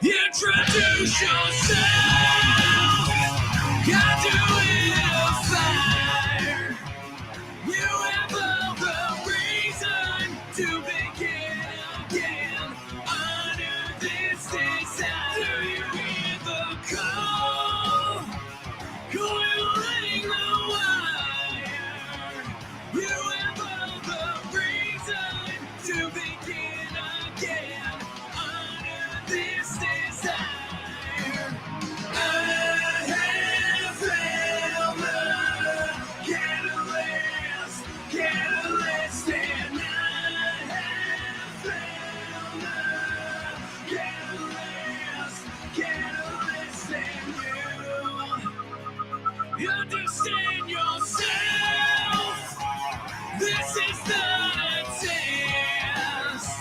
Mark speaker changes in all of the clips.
Speaker 1: Introduce yourself. Got to a fire. You have all the reason to begin again. Under this desire, do you hear the call? Coiling the wire. You have all the reason to begin again. Under this desire, I have found the catalyst, and I have found the catalyst in you. Understand yourself. This is not a test.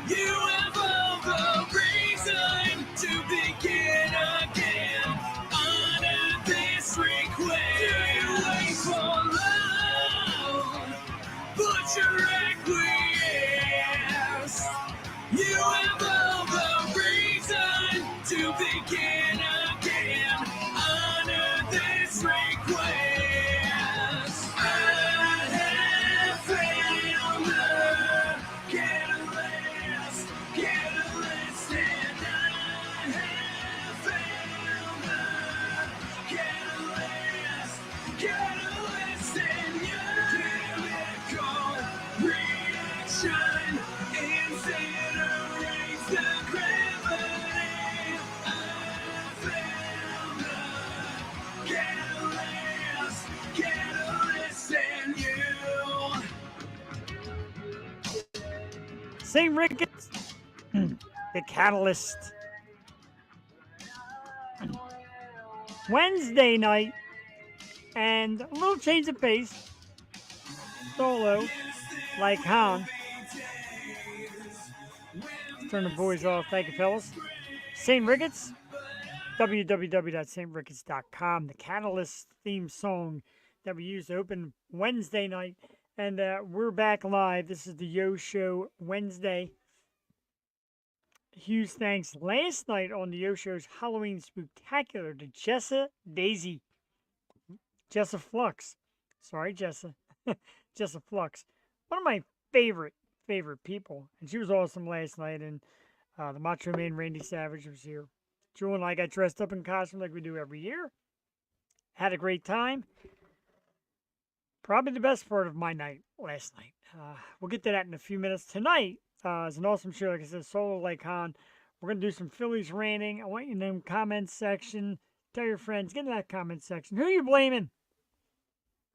Speaker 1: You have all the reason to begin again. Honor this request. Do you wait for love? Put your acquiesce. You have all the reason to begin again. Honor this request. I have found the catalyst, and I have found the catalyst in you. Chemical reaction incinerates the gravity. I found the catalyst in you.
Speaker 2: St. Ricketts, the Catalyst. Wednesday night, and a little change of pace. Solo, like Han. Let's turn the boys off. Thank you, fellas. St. Ricketts, www.stricketts.com. The Catalyst theme song that we used to open Wednesday night. And we're back live. This is the Yo Show Wednesday. Huge thanks last night on the Yo Show's Halloween Spooktacular to Jessa Daisy. Jessa Flux. Sorry, Jessa. Jessa Flux. One of my favorite people. And she was awesome last night. And the Macho Man Randy Savage was here. Jewel and I got dressed up in costume like we do every year. Had a great time. Probably the best part of my night last night. We'll get to that in a few minutes. Tonight is an awesome show. Like I said, Solo Like Han. We're going to do some Phillies ranting. I want you in the comments section. Tell your friends. Get in that comment section. Who are you blaming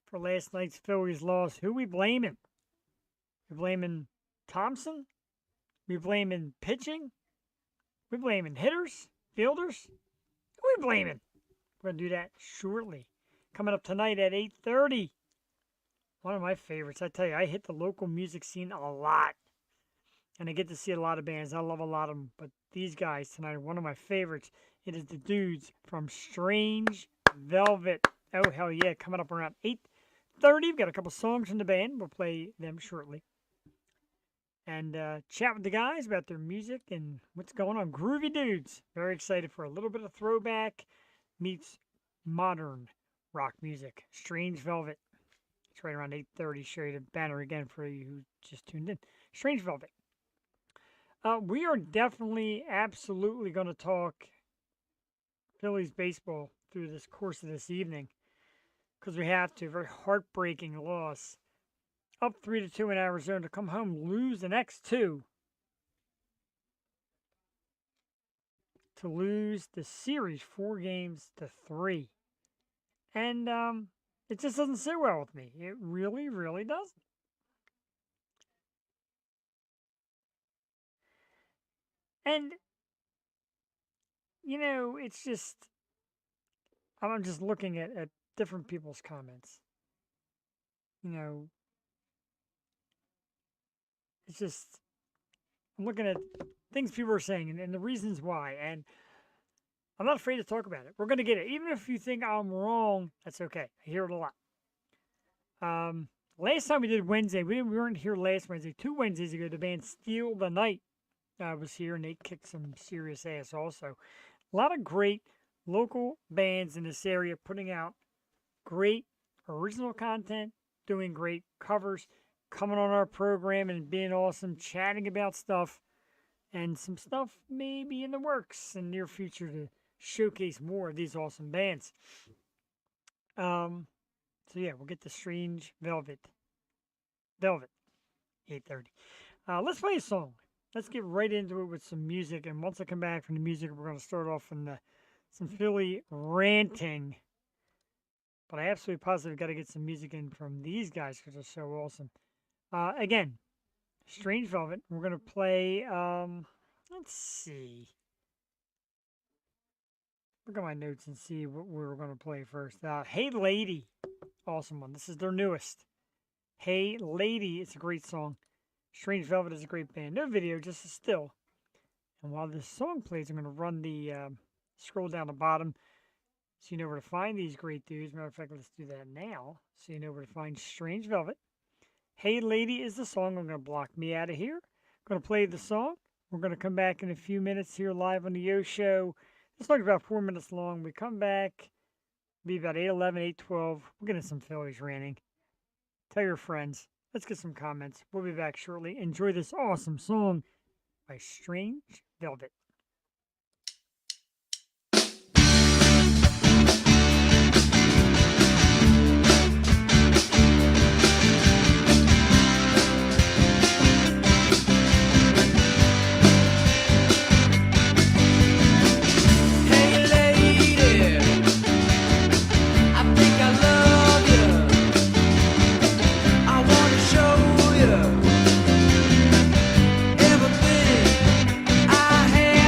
Speaker 2: for last night's Phillies loss? Who we blaming? We blaming Thompson? We blaming pitching? We blaming hitters? Fielders? Who we blaming? We're going to do that shortly. Coming up tonight at 8:30. One of my favorites. I tell you, I hit the local music scene a lot. And I get to see a lot of bands. I love a lot of them. But these guys tonight are one of my favorites. It is the dudes from Strange Velvet. Oh, hell yeah. Coming up around 8:30. We've got a couple songs from the band. We'll play them shortly. And chat with the guys about their music and what's going on. Groovy dudes. Very excited for a little bit of throwback meets modern rock music. Strange Velvet. It's right around 8:30. Show you the banner again for you who just tuned in. Strange Velvet. We are definitely, absolutely going to talk Phillies baseball through this course of this evening because we have to. Very heartbreaking loss. Up 3-2 in Arizona to come home, lose the next two. To lose the series 4-3. And it just doesn't sit well with me. It really, really doesn't. And, it's just, I'm just looking at different people's comments. You know, it's just, I'm looking at things people are saying and the reasons why. And I'm not afraid to talk about it. We're going to get it. Even if you think I'm wrong, that's okay. I hear it a lot. Last time we did Wednesday, we weren't here last Wednesday. 2 Wednesdays ago, the band Steal the Night was here, and they kicked some serious ass also. A lot of great local bands in this area putting out great original content, doing great covers, coming on our program and being awesome, chatting about stuff, and some stuff may be in the works in the near future to showcase more of these awesome bands. So yeah, we'll get the Strange Velvet, 8:30. Let's play a song. Let's get right into it with some music, and once I come back from the music, we're going to start off in some Philly ranting. But I absolutely positively got to get some music in from these guys because they're so awesome. Again, Strange Velvet. We're going to play, let's see. Look at my notes and see what we're going to play first. Hey Lady. Awesome one. This is their newest. Hey Lady. It's a great song. Strange Velvet is a great band. No video, just a still. And while this song plays, I'm going to run the scroll down the bottom so you know where to find these great dudes. Matter of fact, let's do that now so you know where to find Strange Velvet. Hey Lady is the song. I'm going to block me out of here. I'm going to play the song. We're going to come back in a few minutes here live on the Yo Show. This song's about 4 minutes long. We come back, be about 8:11, 8:12. We're getting some Phillies ranting. Tell your friends. Let's get some comments. We'll be back shortly. Enjoy this awesome song by Strange Velvet.
Speaker 1: Hey lady, I think I love you. I wanna show you everything I have.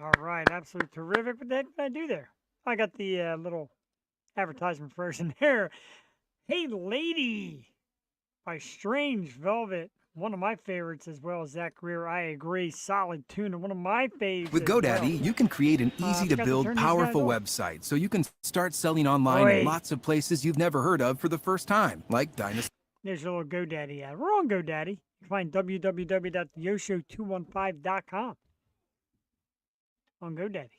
Speaker 2: All right, absolutely terrific. What the heck did I do there? I got the little advertisement version there. Hey, Lady by Strange Velvet. One of my favorites as well as Zach Greer. I agree. Solid tune and one of my faves
Speaker 3: With
Speaker 2: as well.
Speaker 3: GoDaddy, you can create an
Speaker 2: Forgot to
Speaker 3: easy-to-build,
Speaker 2: turn these guys
Speaker 3: powerful
Speaker 2: off.
Speaker 3: website so you can start selling online in
Speaker 2: Oi.
Speaker 3: lots of places you've never heard of for the first time, like Dynasty.
Speaker 2: There's your little GoDaddy ad. We're on GoDaddy. You can find www.yosho215.com on GoDaddy.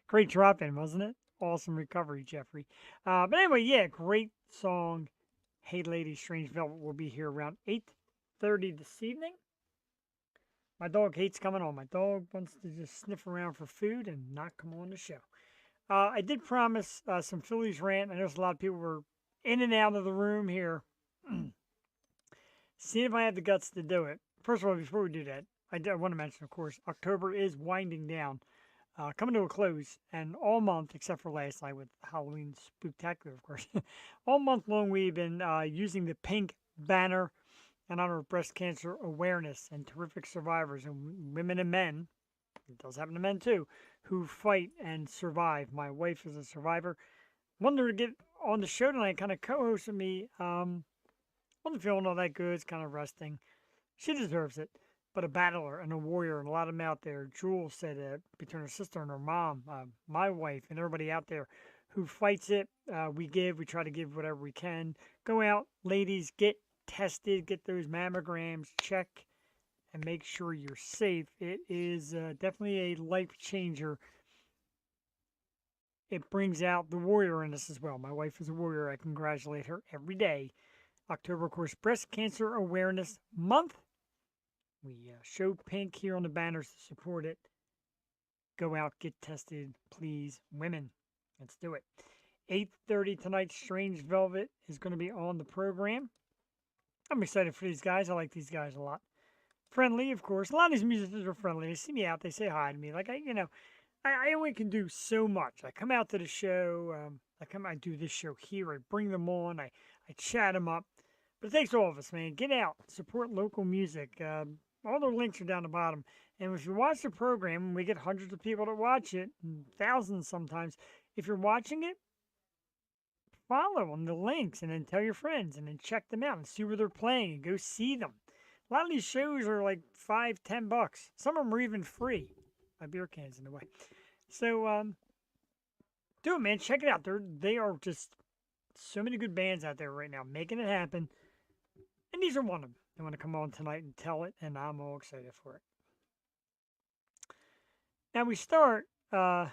Speaker 2: Great drop in, wasn't it? Awesome recovery, Jeffrey. But anyway, yeah, great song. Hey Lady, Strange Velvet will be here around 8:30 this evening. My dog hates coming on. My dog wants to just sniff around for food and not come on the show. I did promise some Phillies rant. I know a lot of people were in and out of the room here. Seeing if I have the guts to do it. First of all, before we do that, I want to mention, of course, October is winding down, coming to a close, and all month, except for last night with Halloween Spooktacular, of course, all month long we've been using the pink banner in honor of breast cancer awareness and terrific survivors and women and men, it does happen to men too, who fight and survive. My wife is a survivor. Wanted her to get on the show tonight, kind of co-host with me. Wasn't feeling all that good. It's kind of resting. She deserves it. But a battler and a warrior, and a lot of them out there. Jules said between her sister and her mom, my wife, and everybody out there who fights it, we try to give whatever we can. Go out, ladies, get tested, get those mammograms, check, and make sure you're safe. It is definitely a life changer. It brings out the warrior in us as well. My wife is a warrior. I congratulate her every day. October, of course, Breast Cancer Awareness Month. We show pink here on the banners to support it. Go out, get tested, please, women. Let's do it. 8:30 tonight, Strange Velvet is going to be on the program. I'm excited for these guys. I like these guys a lot. Friendly, of course. A lot of these musicians are friendly. They see me out. They say hi to me. Like, I only can do so much. I come out to the show. I do this show here. I bring them on. I chat them up. But it takes all of us, man. Get out. Support local music. All the links are down the bottom. And if you watch the program, we get hundreds of people to watch it, and thousands sometimes. If you're watching it, follow on the links and then tell your friends and then check them out and see where they're playing and go see them. A lot of these shows are like $5-10. Some of them are even free. My beer can's in the way. So do it, man. Check it out. They are just so many good bands out there right now making it happen. And these are one of them. They want to come on tonight and tell it, and I'm all excited for it. Now we start, I'm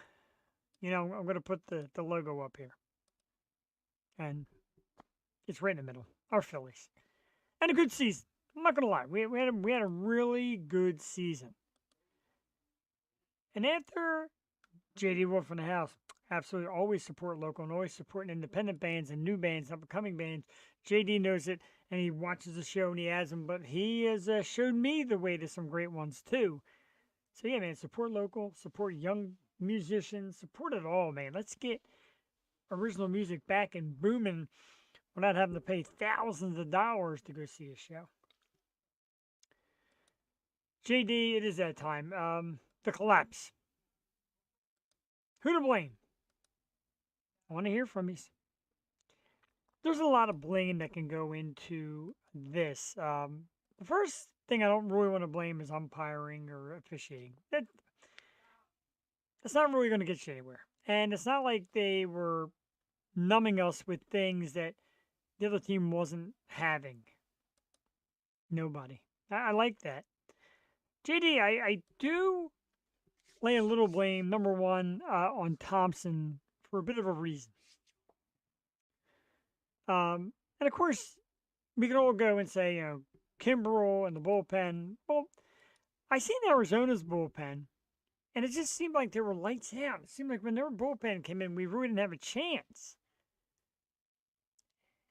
Speaker 2: going to put the logo up here. And it's right in the middle. Our Phillies. And a good season. I'm not going to lie. We had a really good season. And after J.D. Wolf in the house, absolutely always support local and always supporting independent bands and new bands, up-and-coming bands. J.D. knows it, and he watches the show and he has them, but he has showed me the way to some great ones too. So yeah, man, support local, support young musicians, support it all, man. Let's get original music back and booming without having to pay thousands of dollars to go see a show. JD, it is that time. The collapse. Who to blame? I want to hear from you. There's a lot of blame that can go into this. The first thing I don't really want to blame is umpiring or officiating. That's not really going to get you anywhere. And it's not like they were numbing us with things that the other team wasn't having. Nobody. I like that. JD, I do lay a little blame, number one, on Thompson for a bit of a reason. And of course, we could all go and say, Kimbrel and the bullpen. Well, I seen Arizona's bullpen, and it just seemed like they were lights out. It seemed like when their bullpen came in, we really didn't have a chance.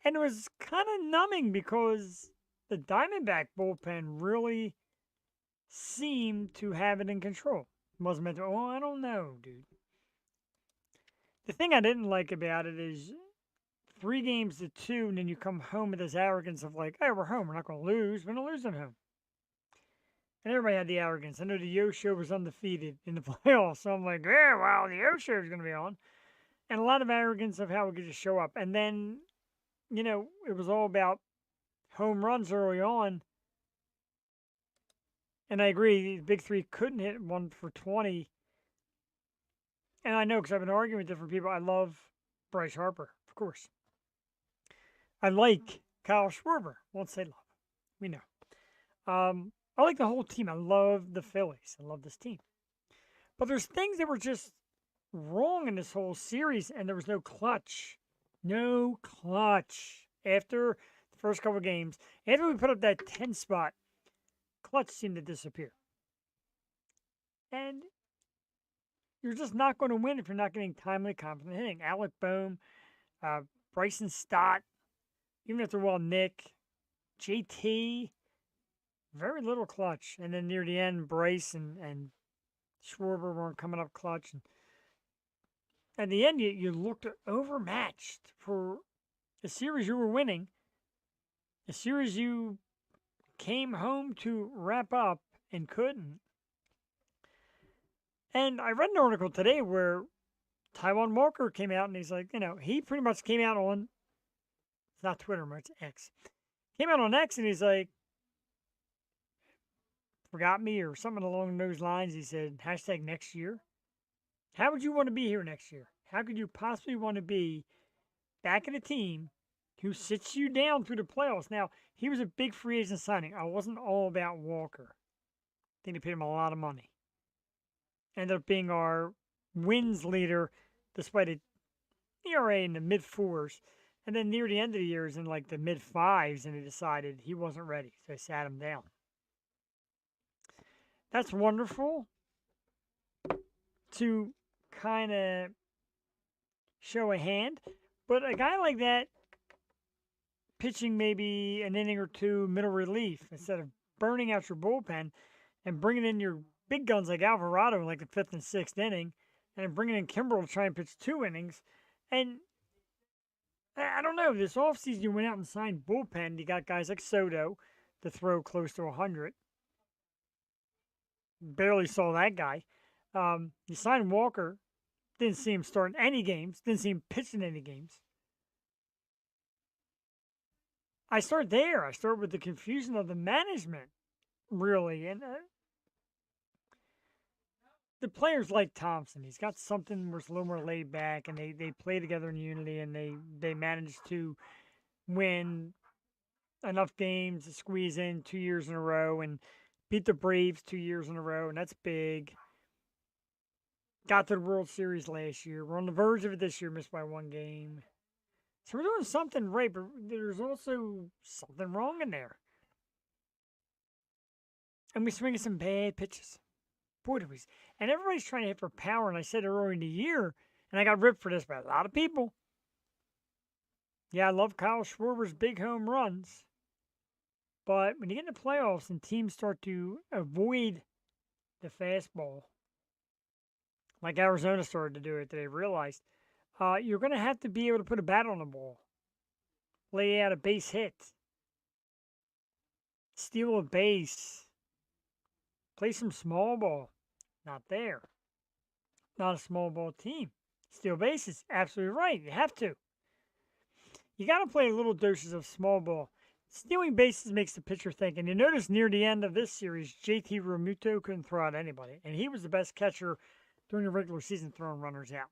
Speaker 2: And it was kind of numbing because the Diamondback bullpen really seemed to have it in control. It wasn't meant to, I don't know, dude. The thing I didn't like about it is 3-2, and then you come home with this arrogance of like, hey, we're home. We're not going to lose. We're going to lose at home. And everybody had the arrogance. I know the Yo Show was undefeated in the playoffs, so I'm like, yeah, wow, the Yo Show is going to be on. And a lot of arrogance of how we could just show up. And then, it was all about home runs early on. And I agree, the big three couldn't hit one for 20. And I know because I've been arguing with different people. I love Bryce Harper, of course. I like Kyle Schwarber. Won't say love. We know. I like the whole team. I love the Phillies. I love this team. But there's things that were just wrong in this whole series, and there was no clutch. No clutch. After the first couple of games, after we put up that 10 spot, clutch seemed to disappear. And you're just not going to win if you're not getting timely, confident hitting. Alec Boehm, Bryson Stott, even after a while, Nick, JT, very little clutch. And then near the end, Bryce and Schwarber weren't coming up clutch. And at the end, you looked overmatched for a series you were winning, a series you came home to wrap up and couldn't. And I read an article today where Taijuan Walker came out and he's like, he pretty much came out on, it's not Twitter, it's X. Came out on X and he's like, forgot me or something along those lines. He said, hashtag next year. How would you want to be here next year? How could you possibly want to be back in a team who sits you down through the playoffs? Now, he was a big free agent signing. I wasn't all about Walker. I think they paid him a lot of money. Ended up being our wins leader despite an ERA in the mid-4s. And then near the end of the year, is in like the mid-5s, and he decided he wasn't ready. So I sat him down. That's wonderful to kind of show a hand. But a guy like that, pitching maybe an inning or two middle relief instead of burning out your bullpen and bringing in your big guns like Alvarado in like the 5th and 6th inning, and then bringing in Kimbrel to try and pitch 2 innings. And I don't know, this offseason you went out and signed bullpen. You got guys like Soto to throw close to 100. Barely saw that guy. You signed Walker. Didn't see him starting any games. Didn't see him pitching any games. I start there. I start with the confusion of the management, really. And the players like Thompson. He's got something where it's a little more laid back, and they play together in unity, and they manage to win enough games to squeeze in 2 years in a row and beat the Braves 2 years in a row, and that's big. Got to the World Series last year. We're on the verge of it this year, missed by 1 game. So we're doing something right, but there's also something wrong in there. And we swing at some bad pitches. Boy, do we. And everybody's trying to hit for power, and I said earlier in the year, and I got ripped for this by a lot of people. Yeah, I love Kyle Schwarber's big home runs. But when you get in the playoffs and teams start to avoid the fastball, like Arizona started to do it, they realized you're going to have to be able to put a bat on the ball, lay out a base hit, steal a base, play some small ball. Not there. Not a small ball team. Steal bases, absolutely right. You have to. You got to play little doses of small ball. Stealing bases makes the pitcher think. And you notice near the end of this series, JT Realmuto couldn't throw out anybody. And he was the best catcher during the regular season throwing runners out.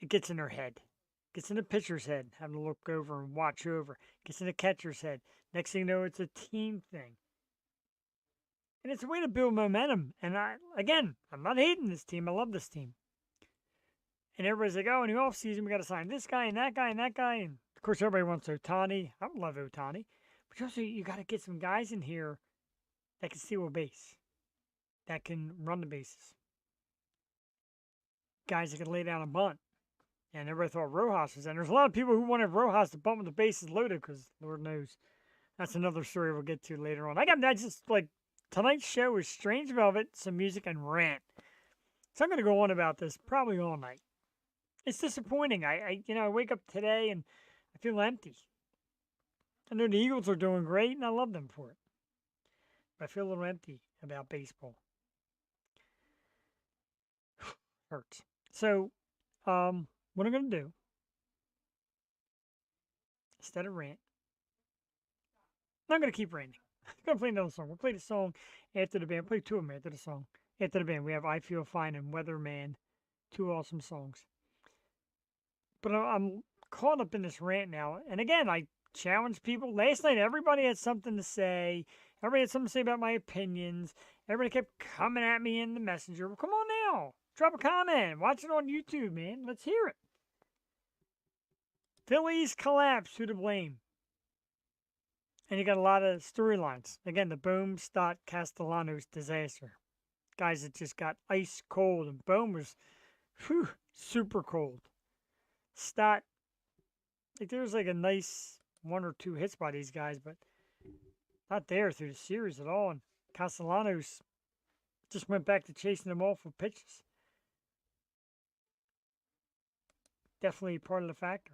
Speaker 2: It gets in their head. Gets in the pitcher's head, having to look over and watch over. Gets in the catcher's head. Next thing you know, it's a team thing. And it's a way to build momentum. And I'm not hating this team. I love this team. And everybody's like, oh, in the offseason, we got to sign this guy and that guy and that guy. And of course, everybody wants Ohtani. I would love Ohtani. But also, you got to get some guys in here that can steal a base, that can run the bases, guys that can lay down a bunt. And everybody thought Rojas was in. There's a lot of people who wanted Rojas to bunt with the bases loaded because Lord knows that's another story we'll get to later on. Tonight's show is Strange Velvet, some music, and rant. So I'm going to go on about this probably all night. It's disappointing. I wake up today and I feel empty. I know the Eagles are doing great, and I love them for it. I feel a little empty about baseball. Hurts. So, what I'm gonna do instead of rant, I'm gonna keep ranting. I'm gonna play another song. We'll play the song after the band. Play two of them after the song. After the band, we have "I Feel Fine" and "Weatherman," two awesome songs. But I'm caught up in this rant now, and again, I challenge people. Last night, everybody had something to say. Everybody had something to say about my opinions. Everybody kept coming at me in the messenger. Well, come on now. Drop a comment. Watch it on YouTube, man. Let's hear it. Phillies collapse. Who to blame? And you got a lot of storylines. Again, the Bohm, Stott, Castellanos disaster. Guys that just got ice cold. And Bohm was super cold. Stott, like there was like a nice one or two hits by these guys, but not there through the series at all. And Castellanos just went back to chasing them off with pitches. Definitely part of the factor.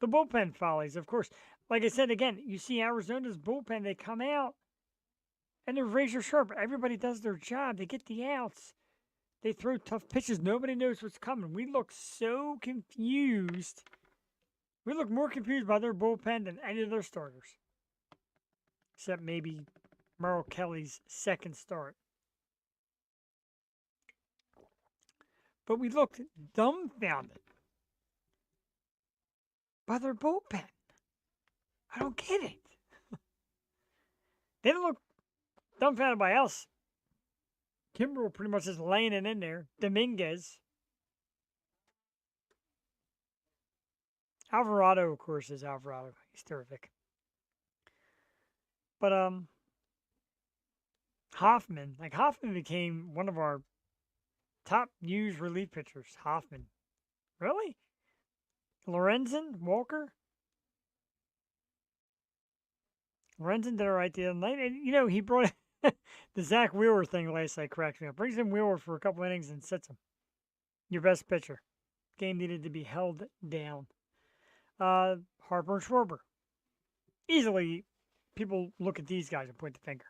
Speaker 2: The bullpen follies, of course. Like I said, again, you see Arizona's bullpen, they come out and they're razor sharp. Everybody does their job. They get the outs. They throw tough pitches. Nobody knows what's coming. We look so confused. We look more confused by their bullpen than any of their starters. Except maybe Merrill Kelly's second start. But we looked dumbfounded by their bullpen. I don't get it. They didn't look dumbfounded by us. Kimbrel pretty much is laying it in there. Dominguez. Alvarado, of course, is Alvarado. He's terrific. But Hoffman became one of our top used relief pitchers. Hoffman. Really? Lorenzen? Walker? Lorenzen did all right the other night. And, you know, he brought the Zach Wheeler thing last night cracks me up. Brings in Wheeler for a couple innings and sits him. Your best pitcher. Game needed to be held down. Harper and Schwarber. Easily, people look at these guys and point the finger.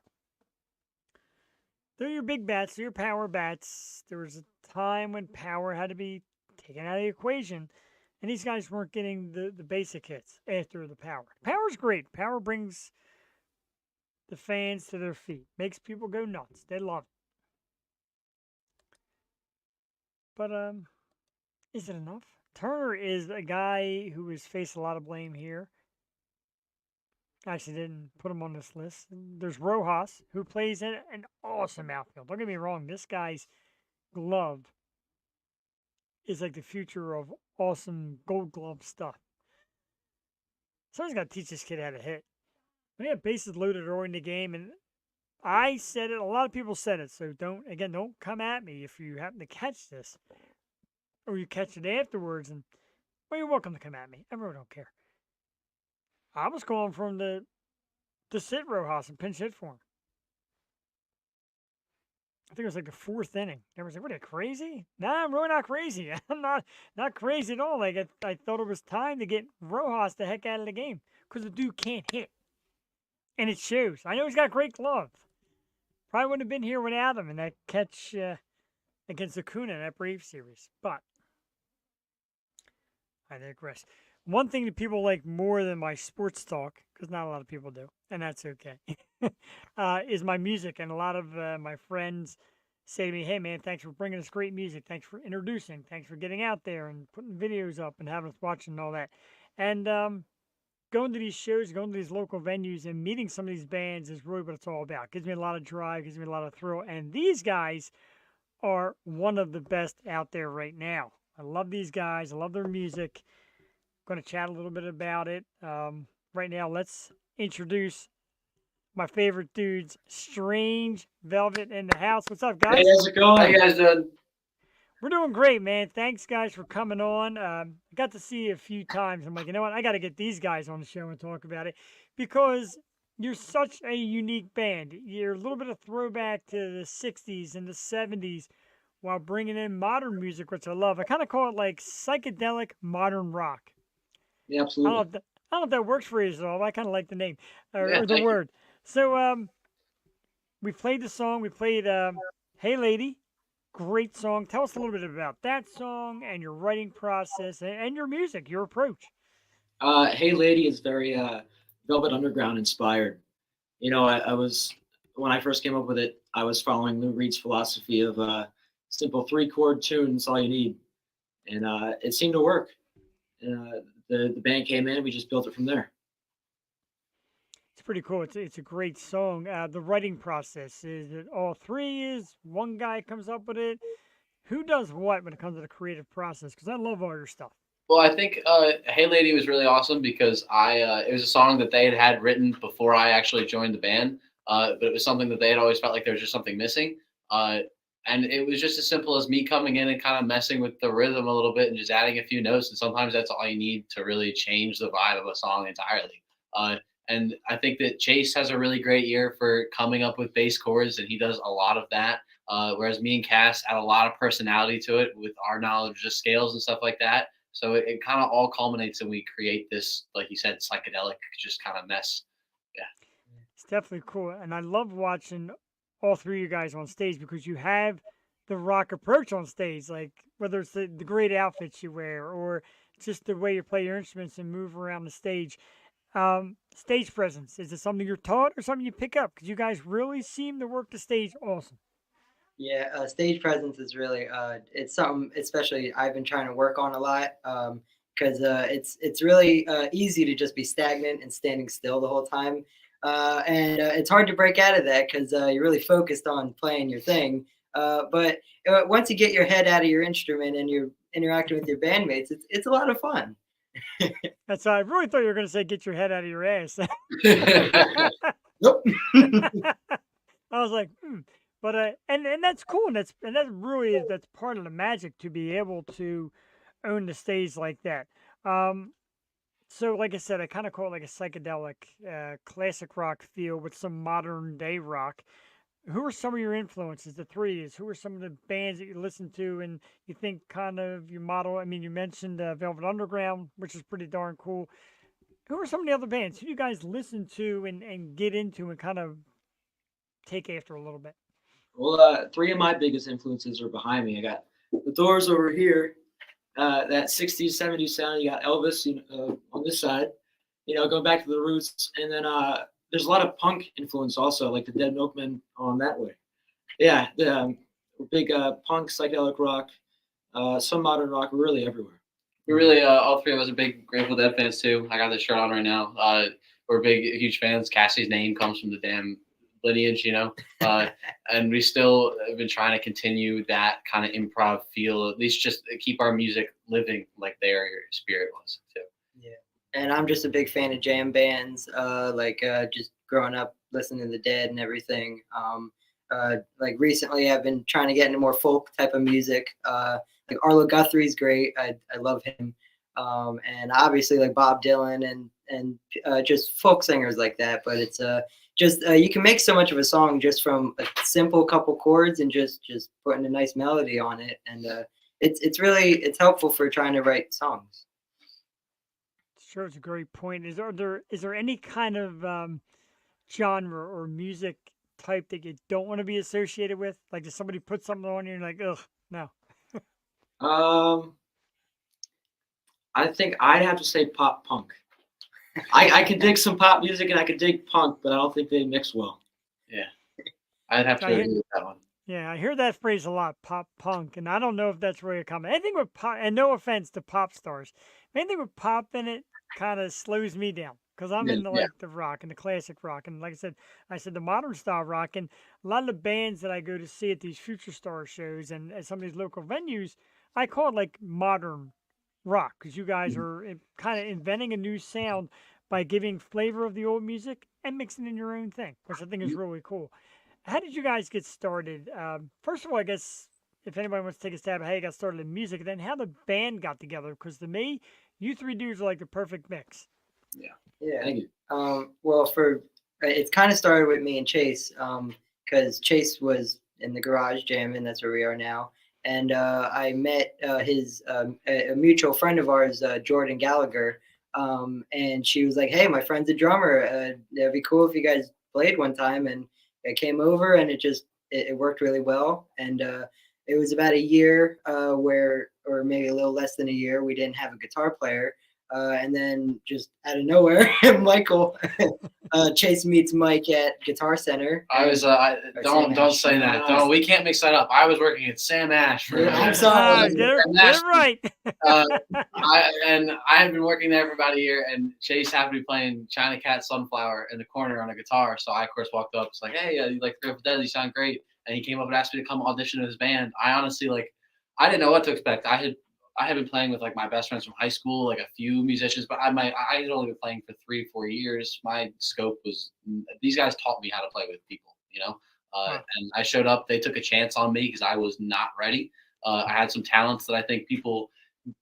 Speaker 2: They're your big bats. They're your power bats. There was a time when power had to be taken out of the equation. And these guys weren't getting the basic hits after the power. Power's great. Power brings the fans to their feet. Makes people go nuts. They love it. But, is it enough? Turner is a guy who has faced a lot of blame here. Actually, didn't put him on this list. There's Rojas, who plays in an awesome outfield. Don't get me wrong. This guy's glove is like the future of awesome Gold Glove stuff. Someone's got to teach this kid how to hit. When he had bases loaded early in the game, and I said it, a lot of people said it, so don't come at me if you happen to catch this, or you catch it afterwards, and, well, you're welcome to come at me. I really don't care. I was calling for him to sit Rojas and pinch hit for him. I think it was like the fourth inning. Everyone's like, what, are you crazy? Nah, I'm really not crazy. I'm not crazy at all. Like, I thought it was time to get Rojas the heck out of the game because the dude can't hit. And it shows. I know he's got a great glove. Probably wouldn't have been here without him in that catch against Acuna in that Braves series. But I digress. One thing that people like more than my sports talk, because not a lot of people do, and that's okay, is my music. And a lot of my friends say to me, hey, man, thanks for bringing us great music. Thanks for introducing. Thanks for getting out there and putting videos up and having us watching and all that. And going to these shows, going to these local venues and meeting some of these bands is really what it's all about. Gives me a lot of drive, gives me a lot of thrill. And these guys are one of the best out there right now. I love these guys. I love their music. Going to chat a little bit about it. Right now, let's introduce my favorite dudes, Strange Velvet in the house. What's up, guys?
Speaker 4: Hey, how's it going? How you guys doing?
Speaker 2: We're doing great, man. Thanks, guys, for coming on. I got to see you a few times. I'm like, you know what? I got to get these guys on the show and talk about it because you're such a unique band. You're a little bit of throwback to the 60s and the 70s while bringing in modern music, which I love. I kind of call it like psychedelic modern rock.
Speaker 4: Yeah,
Speaker 2: I
Speaker 4: absolutely.
Speaker 2: don't know if that works for you at all. I kind of like the name or
Speaker 4: Yeah,
Speaker 2: the
Speaker 4: thank you.
Speaker 2: word. So, we played the song. We played "Hey Lady," great song. Tell us a little bit about that song and your writing process and your music, your approach.
Speaker 4: Hey Lady is very Velvet Underground inspired. I was when I first came up with it, I was following Lou Reed's philosophy of simple three-chord tune. That's all you need, and it seemed to work. The band came in, and we just built it from there.
Speaker 2: It's pretty cool. It's a great song. The writing process, is it all three? Is one guy comes up with it? Who does what when it comes to the creative process? Because I love all your stuff.
Speaker 5: Well, I think "Hey Lady" was really awesome because it was a song that they had written before I actually joined the band, but it was something that they had always felt like there was just something missing. And it was just as simple as me coming in and kind of messing with the rhythm a little bit and just adding a few notes. And sometimes that's all you need to really change the vibe of a song entirely. And I think that Chase has a really great ear for coming up with bass chords, and he does a lot of that. Whereas me and Cass add a lot of personality to it with our knowledge of scales and stuff like that. So it kind of all culminates and we create this, like you said, psychedelic just kind of mess. Yeah.
Speaker 2: It's definitely cool, and I love watching all three of you guys on stage because you have the rock approach on stage. Like whether it's the great outfits you wear or just the way you play your instruments and move around the stage. Stage presence, is it something you're taught or something you pick up? Because you guys really seem to work the stage awesome.
Speaker 6: Yeah, stage presence is really it's something especially I've been trying to work on a lot because it's really easy to just be stagnant and standing still the whole time, and it's hard to break out of that because you're really focused on playing your thing. But once you get your head out of your instrument and you're interacting with your bandmates, it's a lot of fun.
Speaker 2: That's I really thought you were going to say get your head out of your ass.
Speaker 6: Nope.
Speaker 2: I was like, but and that's cool, and that really is that's part of the magic to be able to own the stage like that. So like I said, I kind of call it like a psychedelic, classic rock feel with some modern day rock. Who are some of your influences? The three is who are some of the bands that you listen to and you think kind of you model? I mean, you mentioned Velvet Underground, which is pretty darn cool. Who are some of the other bands who you guys listen to and get into and kind of take after a little bit?
Speaker 4: Well, three of my biggest influences are behind me. I got the Doors over here, that 60s, 70s sound. You got Elvis on this side, going back to the roots. And then there's a lot of punk influence also, like the Dead Milkmen on that way. Yeah, the big punk, psychedelic rock, some modern rock, really everywhere.
Speaker 5: We really, all three of us are big Grateful Dead fans too. I got this shirt on right now. We're huge fans. Cassie's name comes from the damn lineage, and we still have been trying to continue that kind of improv feel, at least just to keep our music living like their spirit was too.
Speaker 6: Yeah, and I'm just a big fan of jam bands, just growing up listening to the Dead and everything. Like recently I've been trying to get into more folk type of music. Like Arlo Guthrie's great. I love him. And obviously like Bob Dylan and just folk singers like that. But it's just you can make so much of a song just from a simple couple chords and just putting a nice melody on it. And it's helpful for trying to write songs.
Speaker 2: Sure, it's a great point. Is there any kind of genre or music type that you don't want to be associated with? Like, does somebody put something on you and you're like, ugh, no.
Speaker 4: I think I'd have to say pop punk. I could dig some pop music and I could dig punk, but I don't think they mix well.
Speaker 5: Yeah, I'd have to agree with that one.
Speaker 2: Yeah, I hear that phrase a lot, pop punk, and I don't know if that's really a comment. Anything with pop, and no offense to pop stars, anything with pop in it kind of slows me down because I'm into like the rock and the classic rock, and like I said the modern style rock, and a lot of the bands that I go to see at these Future Star shows and at some of these local venues, I call it like modern rock because you guys are kind of inventing a new sound by giving flavor of the old music and mixing in your own thing, which I think is really cool. How did you guys get started? First of all, I guess if anybody wants to take a stab at how you got started in music, then how the band got together, because to me, you three dudes are like the perfect mix.
Speaker 6: Yeah.
Speaker 4: Thank you.
Speaker 6: Well, it's kind of started with me and Chase, because Chase was in the garage jamming. That's where we are now. And I met a mutual friend of ours, Jordan Gallagher, and she was like, "Hey, my friend's a drummer. It'd be cool if you guys played one time." And I came over, and it worked really well. And it was about a year or maybe a little less than a year, we didn't have a guitar player. And then just out of nowhere, Michael Chase meets Mike at Guitar Center.
Speaker 5: I was don't say that. No, we can't mix that up. I was working at Sam Ash for
Speaker 6: I'm sorry.
Speaker 2: Get it right.
Speaker 5: I had been working there for about a year, and Chase happened to be playing China Cat Sunflower in the corner on a guitar. So I, of course, walked up. It's like, hey, you like Fearful Dead? You sound great. And he came up and asked me to come audition in his band. I honestly, I didn't know what to expect. I had been playing with my best friends from high school, a few musicians, but I had only been playing for 3-4 years. My scope was, these guys taught me how to play with people, and I showed up. They took a chance on me because I was not ready. I had some talents that I think people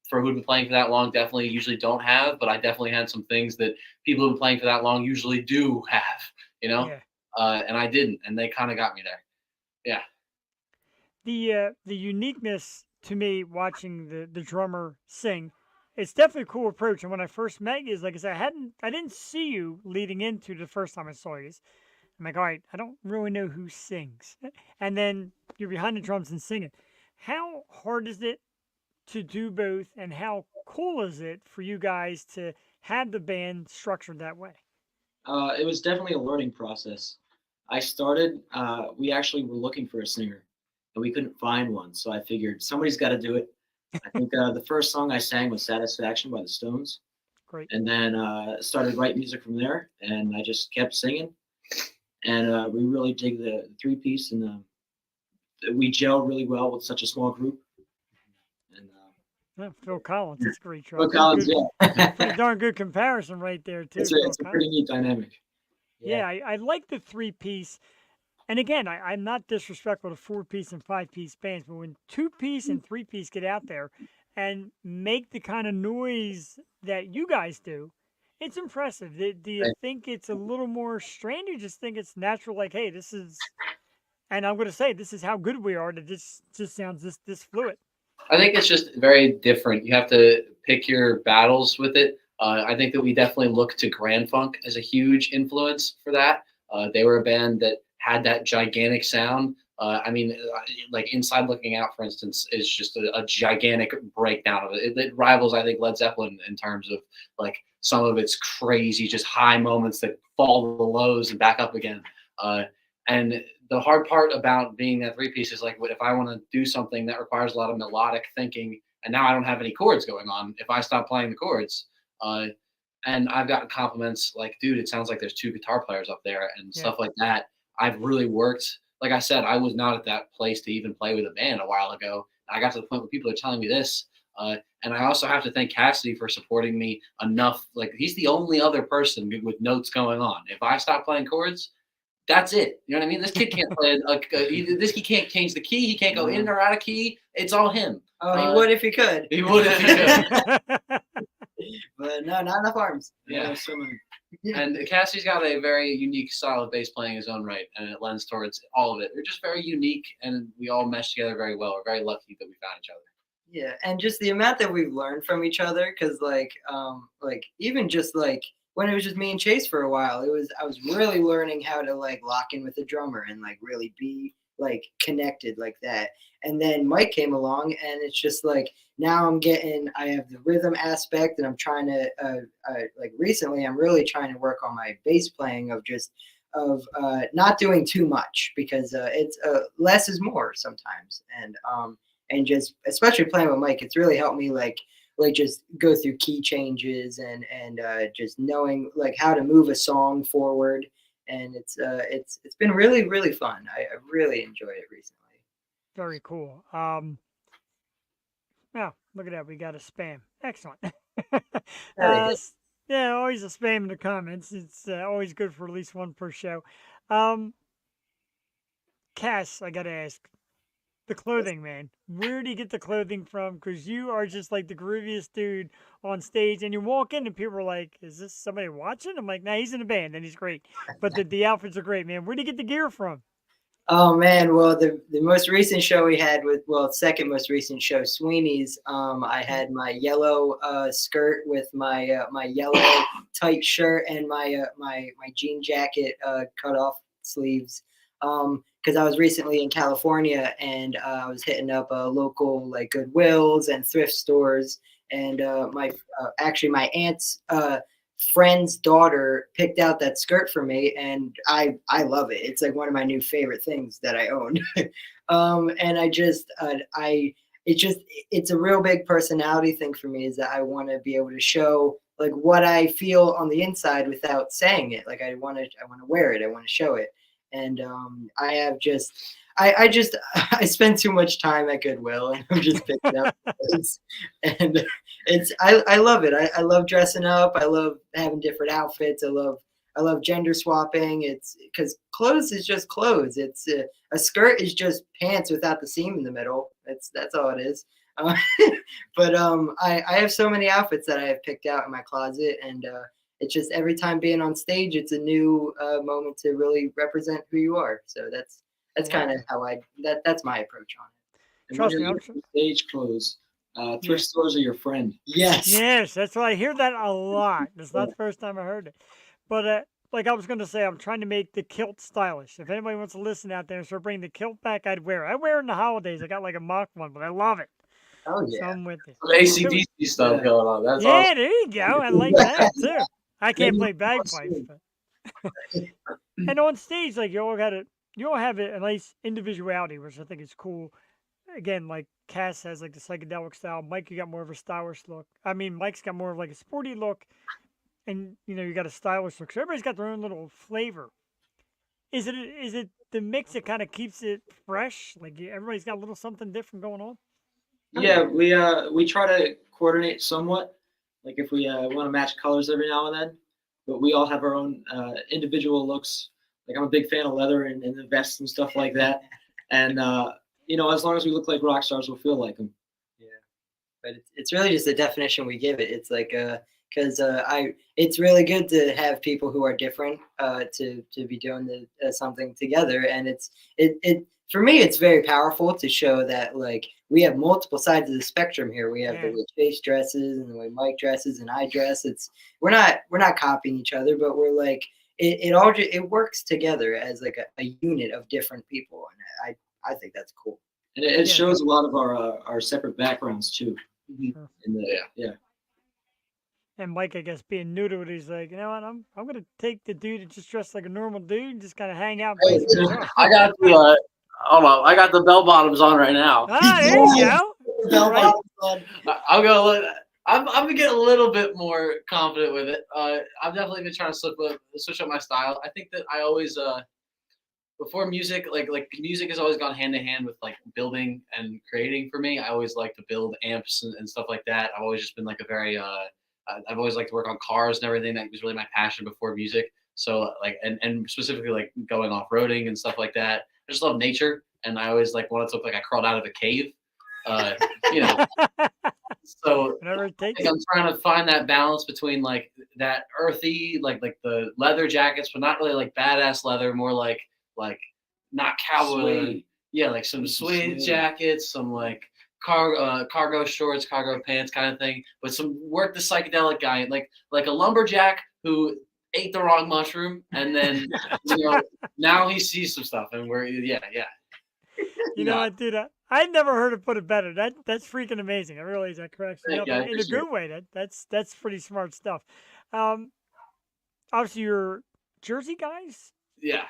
Speaker 5: for who've been playing for that long definitely usually don't have, but I definitely had some things that people who've been playing for that long usually do have,
Speaker 2: Yeah.
Speaker 5: And I didn't, and they kind of got me there. Yeah.
Speaker 2: The uniqueness to me watching the drummer sing, it's definitely a cool approach. And when I first met you, like I said, I didn't see you leading into the first time I saw you. I'm like, all right, I don't really know who sings. And then you're behind the drums and singing. How hard is it to do both, and how cool is it for you guys to have the band structured that way?
Speaker 4: It was definitely a learning process. I started, we actually were looking for a singer, and we couldn't find one. So I figured somebody's got to do it. I think the first song I sang was Satisfaction by the Stones.
Speaker 2: Great.
Speaker 4: And then started writing music from there, and I just kept singing. And we really dig the three-piece, and we gel really well with such a small group. And
Speaker 2: Yeah, Phil Collins, that's great.
Speaker 4: Phil Collins, yeah.
Speaker 2: Pretty darn good comparison right there, too.
Speaker 4: It's a pretty neat dynamic.
Speaker 2: Yeah, I like the three-piece. And again, I'm not disrespectful to 4-piece and 5-piece bands, but when 2-piece and 3-piece get out there and make the kind of noise that you guys do, it's impressive. Do you think it's a little more strained, or you just think it's natural, like, hey, this is, and I'm going to say, this is how good we are, that this just sounds this fluid?
Speaker 5: I think it's just very different. You have to pick your battles with it. I think that we definitely look to Grand Funk as a huge influence for that. They were a band that had that gigantic sound. Inside Looking Out, for instance, is just a gigantic breakdown of it. It rivals, I think, Led Zeppelin in terms of some of its crazy, just high moments that fall to the lows and back up again. And the hard part about being that three-piece is if I want to do something that requires a lot of melodic thinking, and now I don't have any chords going on, if I stop playing the chords, and I've gotten compliments dude, it sounds like there's 2 guitar players up there and stuff like that. I've really worked. Like I said, I was not at that place to even play with a band a while ago. I got to the point where people are telling me this. And I also have to thank Cassidy for supporting me enough. He's the only other person with notes going on. If I stop playing chords, that's it. You know what I mean? This kid can't play. This kid can't change the key. He can't go in or out of key. It's all him.
Speaker 6: Oh, he would if he could.
Speaker 5: He would if he could.
Speaker 6: But no, not enough arms.
Speaker 5: Yeah. And Cassie's got a very unique style of bass playing his own right, and it lends towards all of it. They're just very unique, and we all mesh together very well. We're very lucky that we found each other.
Speaker 6: Yeah, and just the amount that we've learned from each other, because even just when it was just me and Chase for a while, I was really learning how to lock in with the drummer and really be connected like that. And then Mike came along, and it's just now I have the rhythm aspect, and I'm trying to recently I'm really trying to work on my bass playing of not doing too much, because it's less is more sometimes. And just especially playing with Mike, it's really helped me just go through key changes and just knowing how to move a song forward. And it's been really, really fun. I really enjoyed it recently.
Speaker 2: Very cool. Look at that. We got a spam. Excellent. Yeah, always a spam in the comments. It's always good for at least one per show. Cass, I got to ask, the clothing, man. Where do you get the clothing from? Because you are just the grooviest dude on stage, and you walk in and people are like, is this somebody watching? I'm like, nah, he's in a band and he's great. But the outfits are great, man. Where do you get the gear from?
Speaker 6: Oh man, well the most recent show we had second most recent show, Sweeney's, I had my yellow skirt with my my yellow tight shirt and my my jean jacket cut off sleeves. Because I was recently in California and I was hitting up local like Goodwills and thrift stores. And actually my aunt's friend's daughter picked out that skirt for me, and I love it. It's like one of my new favorite things that I own. And it's a real big personality thing for me, is that I want to be able to show like what I feel on the inside without saying it. Like I want to wear it. I want to show it. And I spend too much time at Goodwill, and I'm just picking up clothes. And I love it. I love dressing up. I love having different outfits. I love gender swapping. It's because clothes is just clothes. It's a skirt is just pants without the seam in the middle. That's all it is. But I have so many outfits that I have picked out in my closet, and it's just every time being on stage, it's a new moment to really represent who you are. So that's kind of how that's my approach on it.
Speaker 4: And
Speaker 2: Trust
Speaker 4: when
Speaker 2: me,
Speaker 4: you're
Speaker 2: I'm
Speaker 4: looking for stage clothes, thrift stores are your friend.
Speaker 6: Yes.
Speaker 2: Yes, that's why I hear that a lot. That's not the first time I heard it. But like I was going to say, I'm trying to make the kilt stylish. If anybody wants to listen out there and start bringing the kilt back, I'd wear it. I wear it in the holidays. I got like a mock one, but I love it.
Speaker 6: Oh
Speaker 2: So
Speaker 6: yeah.
Speaker 2: I'm with you.
Speaker 5: Some ACDC stuff going on. That's
Speaker 2: Yeah,
Speaker 5: awesome.
Speaker 2: there you go. I like that too. I can't play
Speaker 4: Maybe
Speaker 2: bagpipes, but and on stage, like you all have a nice individuality, which I think is cool. Again, like Cass has like the psychedelic style. Mike, you got more of a stylish look. I mean, Mike's got more of like a sporty look, and you got a stylish look. So everybody's got their own little flavor. Is it the mix that kind of keeps it fresh? Like everybody's got a little something different going on.
Speaker 4: Yeah, we try to coordinate somewhat. Like if we want to match colors every now and then, but we all have our own individual looks. Like I'm a big fan of leather and the vests and stuff like that. And as long as we look like rock stars, we'll feel like them.
Speaker 6: Yeah, but it's really just the definition we give it. It's like because it's really good to have people who are different to be doing something together, and it for me it's very powerful to show that like we have multiple sides of the spectrum here. We have the way Chase dresses and the way Mike dresses and I dress. We're not copying each other, but we're like it works together as like a unit of different people, and I think that's cool.
Speaker 4: And it shows a lot of our separate backgrounds too.
Speaker 2: Sure.
Speaker 4: Yeah.
Speaker 2: And Mike, I guess, being new to it, he's like, you know what? I'm gonna take the dude and just dress like a normal dude and just kind of hang out. And play some guitar.
Speaker 5: I got the hold on. I got the bell bottoms on right now.
Speaker 2: Ah, there you go.
Speaker 6: Bell
Speaker 2: Right.
Speaker 6: bottoms on.
Speaker 5: I'm gonna I'm gonna get a little bit more confident with it. I've definitely been trying to switch up my style. I think that I always before music, like music has always gone hand in hand with like building and creating for me. I always like to build amps and stuff like that. I've always just been like a very I've always liked to work on cars and everything. That was really my passion before music. So like and specifically like going off roading and stuff like that. I just love nature, and I always like wanted to look like I crawled out of a cave. So
Speaker 2: Whatever it takes.
Speaker 5: I'm trying to find that balance between like that earthy, like the leather jackets, but not really like badass leather, more like not cowboy.
Speaker 4: Suede.
Speaker 5: Yeah, like some suede
Speaker 4: suede.
Speaker 5: jackets, some like cargo shorts, cargo pants kind of thing, but some work the psychedelic guy, like a lumberjack who ate the wrong mushroom, and then now he sees some stuff, and we're yeah.
Speaker 2: You know what, dude? I never heard it put it better. That's freaking amazing. I realize that cracks me up
Speaker 5: Yeah, I
Speaker 2: in a
Speaker 5: appreciate
Speaker 2: good way. That's pretty smart stuff. Obviously, you're Jersey guys.
Speaker 5: Yeah.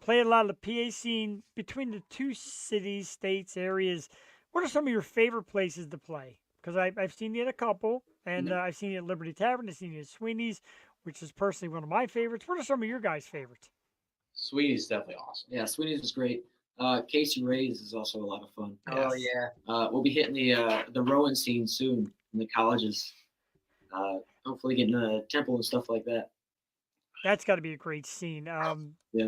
Speaker 2: Play a lot of the PA scene between the two cities, states, areas. What are some of your favorite places to play? Because I've seen you at a couple, and I've seen you at Liberty Tavern. I've seen you at Sweeney's, which is personally one of my favorites. What are some of your guys' favorites?
Speaker 5: Sweeney's definitely awesome.
Speaker 4: Yeah, Sweeney's is great. Casey Ray's is also a lot of fun.
Speaker 6: Oh yeah.
Speaker 4: We'll be hitting the Rowan scene soon in the colleges. Hopefully getting a temple and stuff like that.
Speaker 2: That's got to be a great scene.
Speaker 4: Yeah.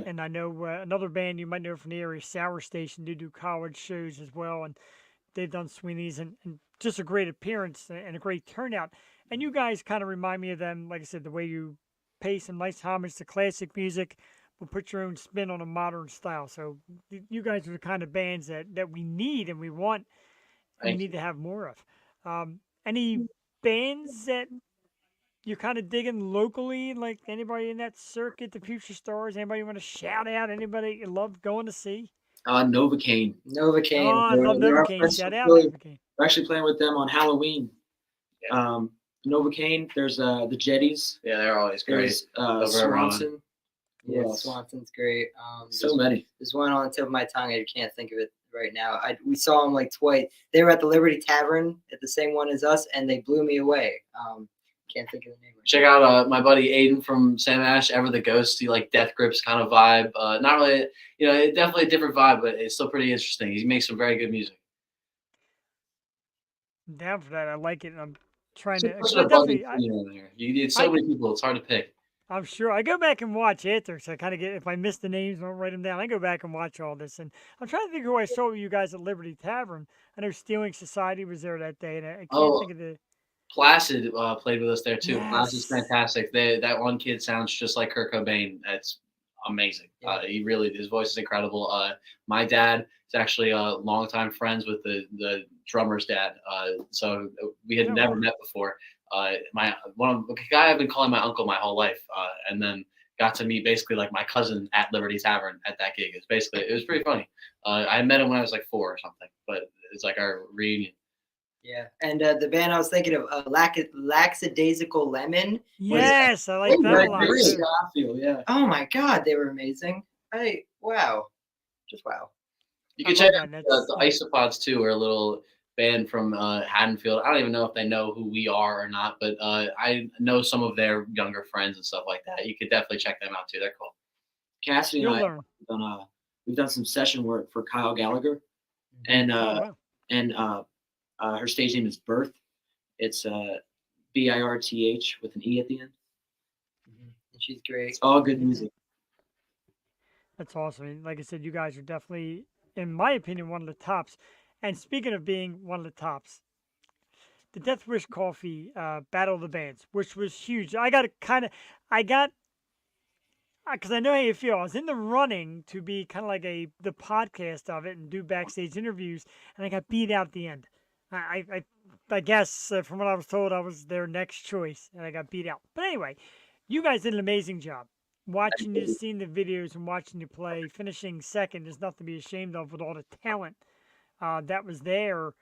Speaker 2: And I know another band you might know from the area, Sour Station, do college shows as well, and they've done Sweeney's and just a great appearance and a great turnout. And you guys kind of remind me of them, like I said, the way you pay some nice homage to classic music, but put your own spin on a modern style. So you guys are the kind of bands that we need and we want, and we need to have more of. Any bands that you're kind of digging locally? Like anybody in that circuit, the Future Stars? Anybody you want to shout out? Anybody you love going to see?
Speaker 4: Novocaine.
Speaker 6: Novocaine.
Speaker 2: Oh, I love
Speaker 4: They're our
Speaker 2: Novocaine.
Speaker 4: friends
Speaker 2: Shout
Speaker 4: from
Speaker 2: out
Speaker 4: Philly.
Speaker 2: Novocaine.
Speaker 4: We're actually playing with them on Halloween. Novocaine. There's the Jetties.
Speaker 5: Yeah, they're always great.
Speaker 4: There's
Speaker 5: Ron.
Speaker 4: Swanson. Who
Speaker 6: Yeah,
Speaker 4: else?
Speaker 6: Swanson's great.
Speaker 4: So many.
Speaker 6: There's one on the tip of my tongue. I can't think of it right now. We saw them like twice. They were at the Liberty Tavern at the same one as us, and they blew me away. Can't think of the name.
Speaker 5: Check out my buddy Aiden from Sam Ash, Ever the Ghost. He like Death Grips kind of vibe. Not really, definitely a different vibe, but it's still pretty interesting. He makes some very good music.
Speaker 2: I'm down for that. I like it. I'm trying
Speaker 5: So
Speaker 2: to.
Speaker 5: much
Speaker 2: 'Cause I
Speaker 5: of a buzzy
Speaker 2: definitely,
Speaker 5: scene in there. You need so
Speaker 2: I-
Speaker 5: many people. It's hard to pick.
Speaker 2: I'm sure. I go back and watch after, so I kind of get, if I miss the names, I don't write them down. I go back and watch all this. And I'm trying to think who I saw with you guys at Liberty Tavern. I know Stealing Society was there that day, and I can't think of the.
Speaker 5: Placid played with us there too. Placid's
Speaker 2: Yes.
Speaker 5: fantastic. That one kid sounds just like Kurt Cobain. That's amazing.
Speaker 6: Yeah.
Speaker 5: His voice is incredible. My dad is actually longtime friends with the drummer's dad. So we had
Speaker 2: Oh,
Speaker 5: never
Speaker 2: wow.
Speaker 5: met before. The guy I've been calling my uncle my whole life, and then got to meet basically like my cousin at Liberty Tavern at that gig. It was pretty funny. I met him when I was like 4 or something, but it's like our reunion.
Speaker 6: Yeah, and the band I was thinking of, Lackadaisical Lemon.
Speaker 2: Yes, I like
Speaker 4: Oh,
Speaker 2: that a
Speaker 4: right,
Speaker 2: lot.
Speaker 4: Rick
Speaker 2: too.
Speaker 4: Scofield, yeah.
Speaker 6: Oh my God, they were amazing. Wow, just wow.
Speaker 5: You
Speaker 2: I
Speaker 5: can
Speaker 2: love
Speaker 5: check
Speaker 2: that,
Speaker 5: out
Speaker 2: and
Speaker 5: the Isopods too, are a little band from Haddonfield. I don't even know if they know who we are or not, but I know some of their younger friends and stuff like that. You could definitely check them out too. They're cool.
Speaker 4: Cassidy
Speaker 2: You'll
Speaker 4: and I
Speaker 2: learn.
Speaker 4: we've done some session work for Kyle Gallagher, and
Speaker 2: Oh, wow.
Speaker 4: her stage name is Birth. It's BIRTH with an E at the end.
Speaker 6: And she's great.
Speaker 4: It's all good music.
Speaker 2: That's awesome. And like I said, you guys are definitely, in my opinion, one of the tops. And speaking of being one of the tops, the Death Wish Coffee Battle of the Bands, which was huge. Because I know how you feel. I was in the running to be kind of like the podcast of it and do backstage interviews, and I got beat out at the end. I guess from what I was told, I was their next choice, and I got beat out. But anyway, you guys did an amazing job. Watching you, seeing the videos, and watching you play, finishing second is nothing to be ashamed of with all the talent that was there.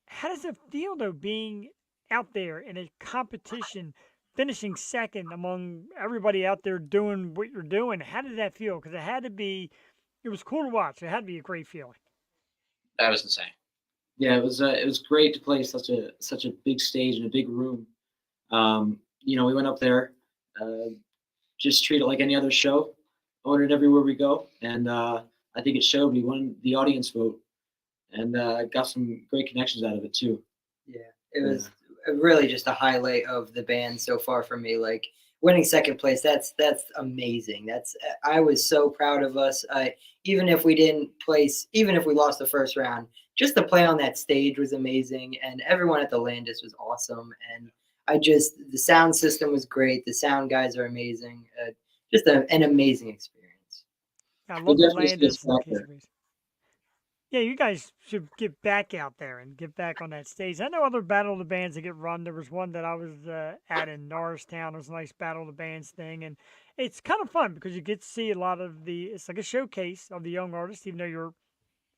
Speaker 2: How does it feel though, being out there in a competition, finishing second among everybody out there doing what you're doing? How did that feel? Because it was cool to watch. It had to be a great feeling.
Speaker 5: That was insane.
Speaker 4: Yeah, it was great to play such a big stage in a big room. We went up there, just treat it like any other show, own it everywhere we go, and I think it showed. We won the audience vote, and got some great connections out of it too.
Speaker 6: Yeah, it was really just a highlight of the band so far for me. Like winning second place, that's amazing. I was so proud of us. Even if we didn't place, even if we lost the first round, just the play on that stage was amazing, and everyone at the Landis was awesome. And the sound system was great. The sound guys are amazing. Just an amazing experience.
Speaker 2: I love the
Speaker 4: definitely
Speaker 2: Landis
Speaker 4: space
Speaker 2: and the
Speaker 4: back there.
Speaker 2: Casey's. Yeah, you guys should get back out there and get back on that stage. I know other Battle of the Bands that get run. There was one that I was at in Norristown. It was a nice Battle of the Bands thing. And it's kind of fun because you get to see a lot of it's like a showcase of the young artists, even though you're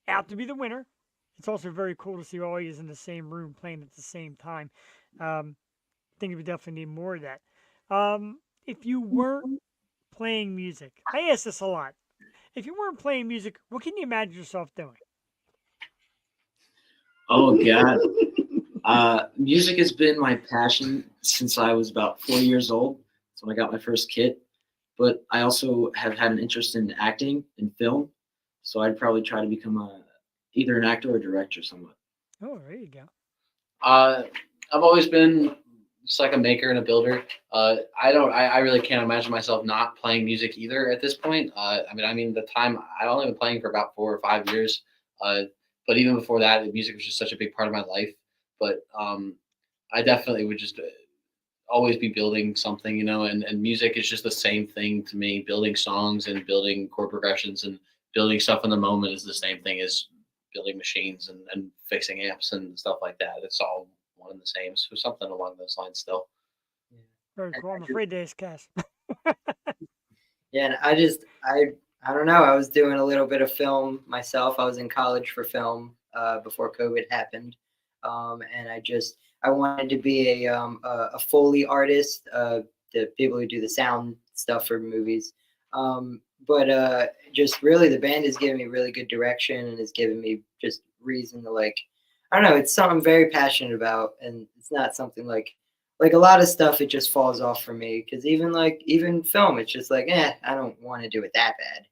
Speaker 2: out to be the winner. It's also very cool to see all you in the same room playing at the same time. I think we definitely need more of that. If you weren't playing music, I ask this a lot. If you weren't playing music, what can you imagine yourself doing?
Speaker 4: Oh God. Music has been my passion since I was about 4 years old. That's when I got my first kit. But I also have had an interest in acting and film. So I'd probably try to become either an actor or director somewhat.
Speaker 2: Oh, there you go.
Speaker 5: I've always been just like a maker and a builder. I really can't imagine myself not playing music either at this point. The time I've only been playing for about 4 or 5 years. But even before that, music was just such a big part of my life. But I definitely would just always be building something, and music is just the same thing to me. Building songs and building chord progressions and building stuff in the moment is the same thing as building machines and fixing amps and stuff like that. It's all one and the same. So something along those lines still.
Speaker 2: Very
Speaker 6: And
Speaker 2: cool.
Speaker 6: I
Speaker 2: I'm
Speaker 6: just-
Speaker 2: afraid to ask Cass.
Speaker 6: Yeah, and I don't know. I was doing a little bit of film myself. I was in college for film before COVID happened, and I wanted to be a Foley artist, the people who do the sound stuff for movies. But just really, the band has given me really good direction and has given me just reason to like. I don't know. It's something I'm very passionate about, and it's not something like a lot of stuff it just falls off for me because even film it's just like I don't want to do it that bad,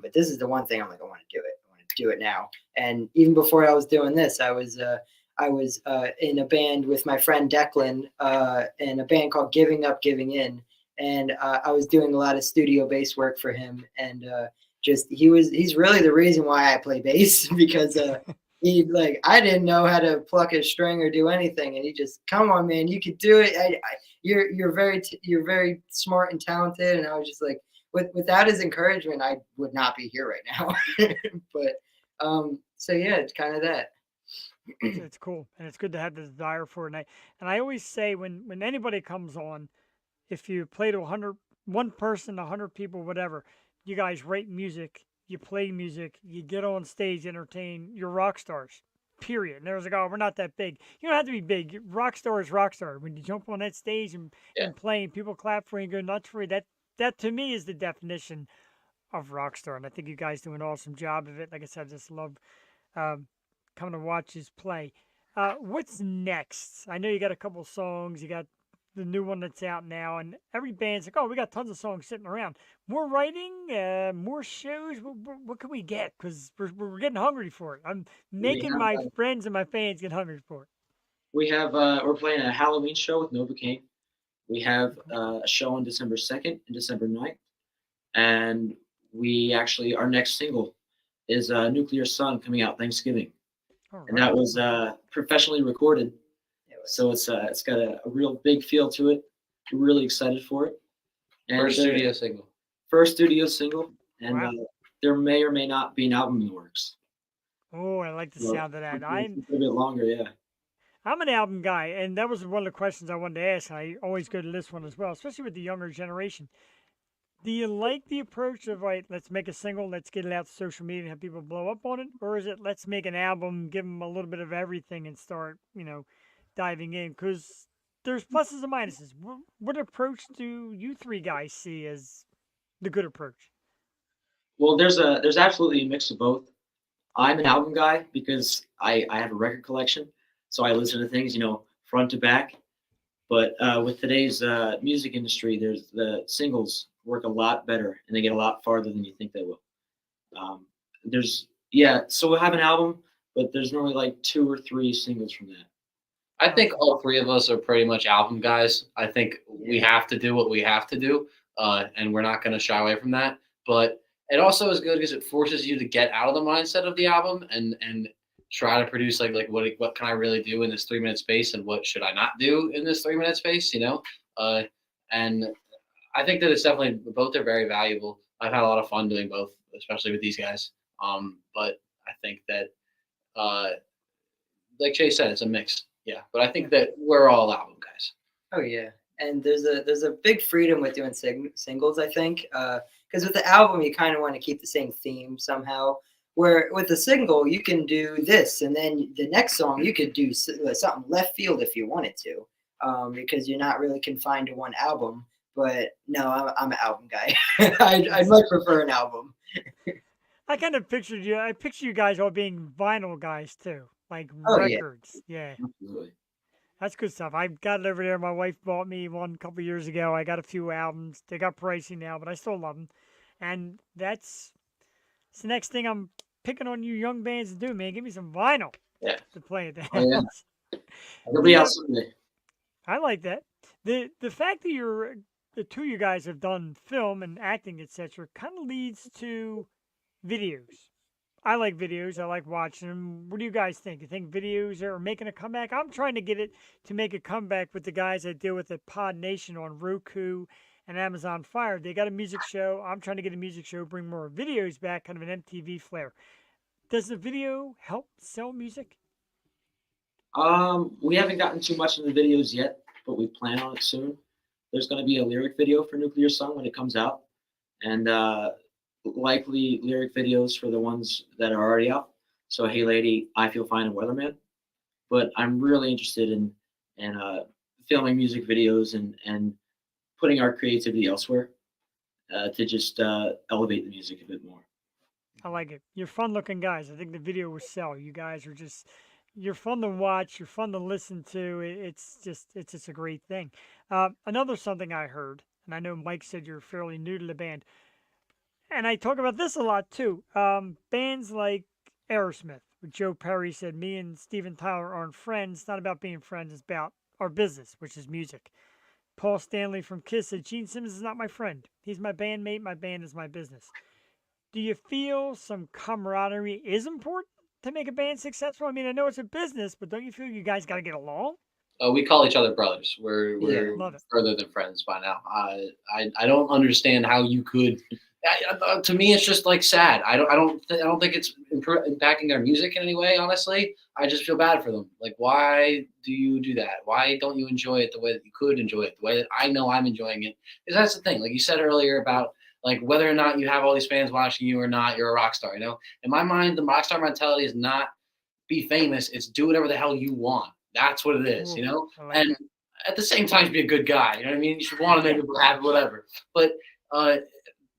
Speaker 6: but this is the one thing I'm like I want to do it, I want to do it now. And even before I was doing this I was in a band with my friend Declan in a band called Giving Up Giving In, and I was doing a lot of studio bass work for him, and just he's really the reason why I play bass because he like I didn't know how to pluck a string or do anything, and he just come on man, you could do it. You're you're very smart and talented, and I was just like without his encouragement I would not be here right now. But so yeah, it's kind of that.
Speaker 2: It's cool, and it's good to have the desire for it. And I always say when anybody comes on, if you play to 100, one person, 100 people, whatever, you guys write music, you play music, you get on stage, entertain, you're rock stars. Period. And there's like, oh, we're not that big. You don't have to be big. Rock star is rock star. When you jump on that stage
Speaker 5: Yeah.
Speaker 2: and play, and people clap for you and go nuts for you, that to me is the definition of rock star. And I think you guys do an awesome job of it. Like I said, I just love um, coming to watch his play. What's next? I know you got a couple songs. You got the new one that's out now, and every band's like, "Oh, we got tons of songs sitting around. More writing, more shows. What can we get? Because we're getting hungry for it. I'm making
Speaker 4: have,
Speaker 2: my friends and my fans get hungry for it."
Speaker 4: we're playing a Halloween show with Novocaine. We have a show on December 2nd and December 9th. And we actually our next single is Nuclear Sun coming out Thanksgiving.
Speaker 2: All
Speaker 4: And that
Speaker 2: right.
Speaker 4: was professionally recorded. So it's got a real big feel to it. We're really excited for it. And
Speaker 5: First studio single.
Speaker 4: first studio single, and
Speaker 2: Wow.
Speaker 4: there may or may not be an album in the works.
Speaker 2: Oh, I like the
Speaker 4: So,
Speaker 2: sound of that.
Speaker 4: it's
Speaker 2: I'm
Speaker 4: a bit longer, yeah.
Speaker 2: I'm an album guy, and that was one of the questions I wanted to ask. I always go to this one as well, especially with the younger generation. Do you like the approach of like, let's make a single, let's get it out to social media and have people blow up on it, or is it let's make an album, give them a little bit of everything, and start, diving in? Because there's pluses and minuses. What approach do you three guys see as the good approach?
Speaker 4: Well, there's absolutely a mix of both. I'm an album guy because I have a record collection, so I listen to things, front to back. But with today's music industry, there's the singles work a lot better, and they get a lot farther than you think they will. So we'll have an album, but there's normally like 2 or 3 singles from that.
Speaker 5: I think all three of us are pretty much album guys. I think we have to do what we have to do, and we're not going to shy away from that. But it also is good because it forces you to get out of the mindset of the album and try to produce like what can I really do in this 3-minute space, and what should I not do in this 3-minute space, and I think that it's definitely both are very valuable. I've had a lot of fun doing both, especially with these guys. But I think that, like Chase said, it's a mix. Yeah, but I think that we're all album guys.
Speaker 6: Oh yeah, and there's a big freedom with doing singles. I think because with the album you kind of want to keep the same theme somehow. Where with a single you can do this, and then the next song you could do something left field if you wanted to, because you're not really confined to one album. But no, I'm an album guy. I'd much prefer an album.
Speaker 2: I kind of pictured you. I picture you guys all being vinyl guys too, like
Speaker 6: Oh, yeah.
Speaker 2: records. Yeah.
Speaker 4: Absolutely.
Speaker 2: That's good stuff. I got it over there. My wife bought me one a couple years ago. I got a few albums. They got pricey now, but I still love them. And it's the next thing I'm picking on you young bands to do, man. Give me some vinyl to play at the
Speaker 4: Oh, yeah.
Speaker 2: house.
Speaker 4: It'll be out someday.
Speaker 2: I like that. The fact that the two of you guys have done film and acting, etc., kind of leads to videos. I like videos. I like watching them. What do you guys think? You think videos are making a comeback? I'm trying to get it to make a comeback with the guys I deal with at Pod Nation on Roku and Amazon Fire. They got a music show. I'm trying to get a music show, bring more videos back, kind of an MTV flair. Does the video help sell music?
Speaker 4: We haven't gotten too much in the videos yet, but we plan on it soon. there's going to be a lyric video for Nuclear Sun when it comes out, and likely lyric videos for the ones that are already out. So Hey Lady, I Feel Fine, and Weatherman. But I'm really interested in filming music videos and putting our creativity elsewhere to just elevate the music a bit more.
Speaker 2: I like it. You're fun looking guys. I think the video will sell. You guys are just, you're fun to watch. You're fun to listen to. It's just a great thing. Another something I heard, and I know Mike said you're fairly new to the band, and I talk about this a lot too. Bands like Aerosmith, with Joe Perry said, me and Steven Tyler aren't friends. It's not about being friends. It's about our business, which is music. Paul Stanley from Kiss said, Gene Simmons is not my friend. He's my bandmate. My band is my business. Do you feel some camaraderie is important to make a band successful? I mean, I know it's a business, but don't you feel you guys got to get along?
Speaker 5: We call each other brothers. We're
Speaker 2: Love it.
Speaker 5: further than friends by now. I don't understand how you could. To me, it's just like sad. I don't think it's impacting their music in any way. Honestly, I just feel bad for them. Like, why do you do that? Why don't you enjoy it the way that you could enjoy it? The way that I know I'm enjoying it. Because that's the thing. Like you said earlier about like whether or not you have all these fans watching you or not, you're a rock star. You know, in my mind, the rock star mentality is not be famous. It's do whatever the hell you want. That's what it is. You know,
Speaker 2: I like
Speaker 5: and at the same time, be a good guy. You know what I mean? You should want to make people happy, whatever. But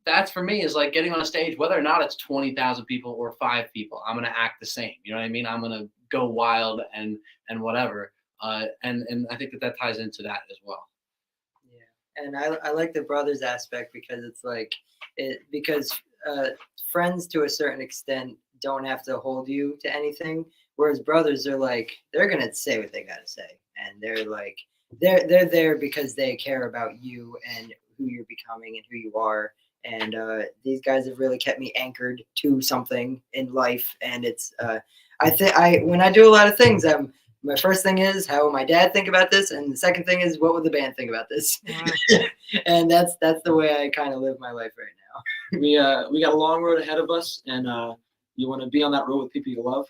Speaker 5: that's for me is like getting on a stage, whether or not it's 20,000 people or 5 people, I'm going to act the same. You know what I mean? I'm going to go wild and whatever. And I think that ties into that as well.
Speaker 6: Yeah. And I like the brothers aspect because it's like because friends to a certain extent don't have to hold you to anything. Whereas brothers are like, they're going to say what they got to say. And they're like, they're there because they care about you and who you're becoming and who you are. And these guys have really kept me anchored to something in life. And it's, when I do a lot of things, my first thing is, how will my dad think about this? And the second thing is, what would the band think about this?
Speaker 2: Wow.
Speaker 6: And that's the way I kind of live my life right now.
Speaker 4: We got a long road ahead of us, and you want to be on that road with people you love.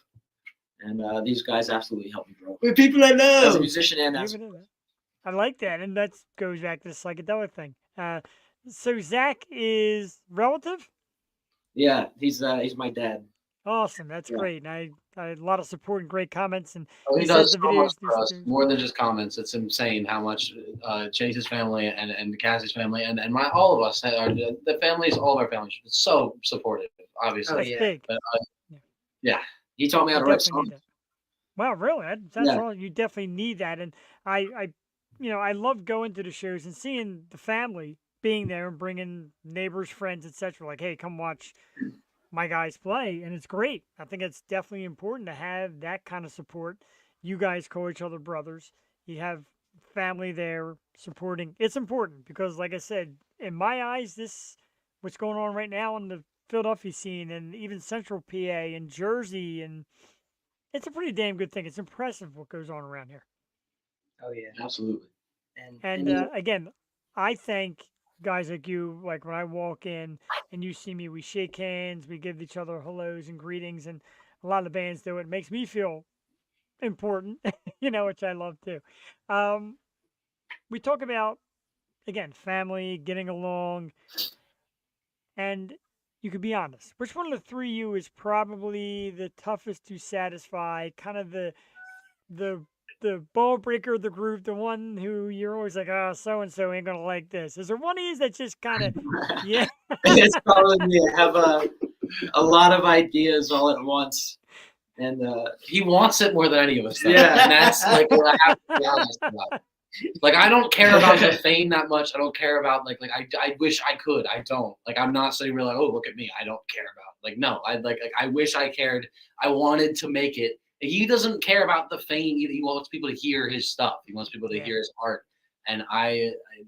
Speaker 4: And these guys absolutely help me grow
Speaker 6: With people I
Speaker 4: as a
Speaker 6: love.
Speaker 4: musician and as
Speaker 2: Even in that. I like that, and that goes back to the psychedelic thing. So Zach is relative.
Speaker 4: yeah. He's my dad.
Speaker 2: Awesome, that's
Speaker 4: Yeah.
Speaker 2: great. And I had a lot of support and great comments, and
Speaker 5: Oh, he
Speaker 2: he says
Speaker 5: does
Speaker 2: the
Speaker 5: so much
Speaker 2: videos.
Speaker 5: for us, more than just comments. It's insane how much Chase's family and Cassie's family and all of us are the families, all of our families, so supportive. Obviously,
Speaker 2: That's
Speaker 6: yeah.
Speaker 2: big.
Speaker 5: But,
Speaker 4: He taught me how
Speaker 2: You
Speaker 4: to write
Speaker 2: definitely need
Speaker 4: songs.
Speaker 2: that. Wow, really? That's
Speaker 4: Yeah.
Speaker 2: all. You definitely need that, and I love going to the shows and seeing the family being there and bringing neighbors, friends, etc. Like, hey, come watch my guys play, and it's great. I think it's definitely important to have that kind of support. You guys call each other brothers. You have family there supporting. It's important because, like I said, in my eyes, this what's going on right now in the Philadelphia scene and even Central PA and Jersey, and it's a pretty damn good thing. It's impressive what goes on around here.
Speaker 6: Oh yeah.
Speaker 4: Absolutely.
Speaker 2: And again, I thank guys like you. Like when I walk in and you see me, we shake hands, we give each other hellos and greetings, and a lot of the bands do it. It makes me feel important, which I love too. We talk about again family, getting along, and you could be honest. Which one of the three of you is probably the toughest to satisfy? Kind of the ball breaker of the group, the one who you're always like, oh, so and so ain't gonna like this. Is there one of you that just kind of, yeah?
Speaker 4: It's probably me. I have a lot of ideas all at once, and
Speaker 5: he wants it more than any of us. Though.
Speaker 4: Yeah.
Speaker 5: And that's like what I have to be honest about. Like I don't care about the fame that much. I don't care about like I wish I could. I don't. Like I'm not sitting here like, oh look at me. I don't care about. Like no. I wish I cared. I wanted to make it. He doesn't care about the fame. He wants people to hear his stuff. He wants people to hear his art. And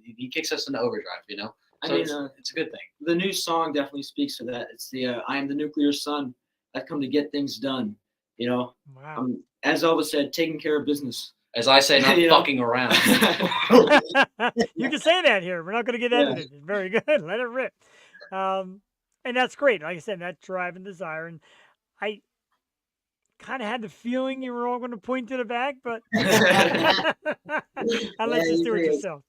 Speaker 5: he kicks us into overdrive. So
Speaker 4: I mean,
Speaker 5: it's a good thing.
Speaker 4: the new song definitely speaks to that. It's the I am the nuclear sun. I've come to get things done.
Speaker 2: Wow.
Speaker 4: As Elvis said, taking care of business.
Speaker 5: As I say, not
Speaker 4: You know?
Speaker 5: fucking around.
Speaker 2: You can say that here. We're not going to get edited. Very good. Let it rip. And that's great. Like I said, that drive and desire. And I kind of had the feeling you were all going to point to the back, but I'll let you
Speaker 6: you
Speaker 2: do it
Speaker 6: did.
Speaker 2: yourself.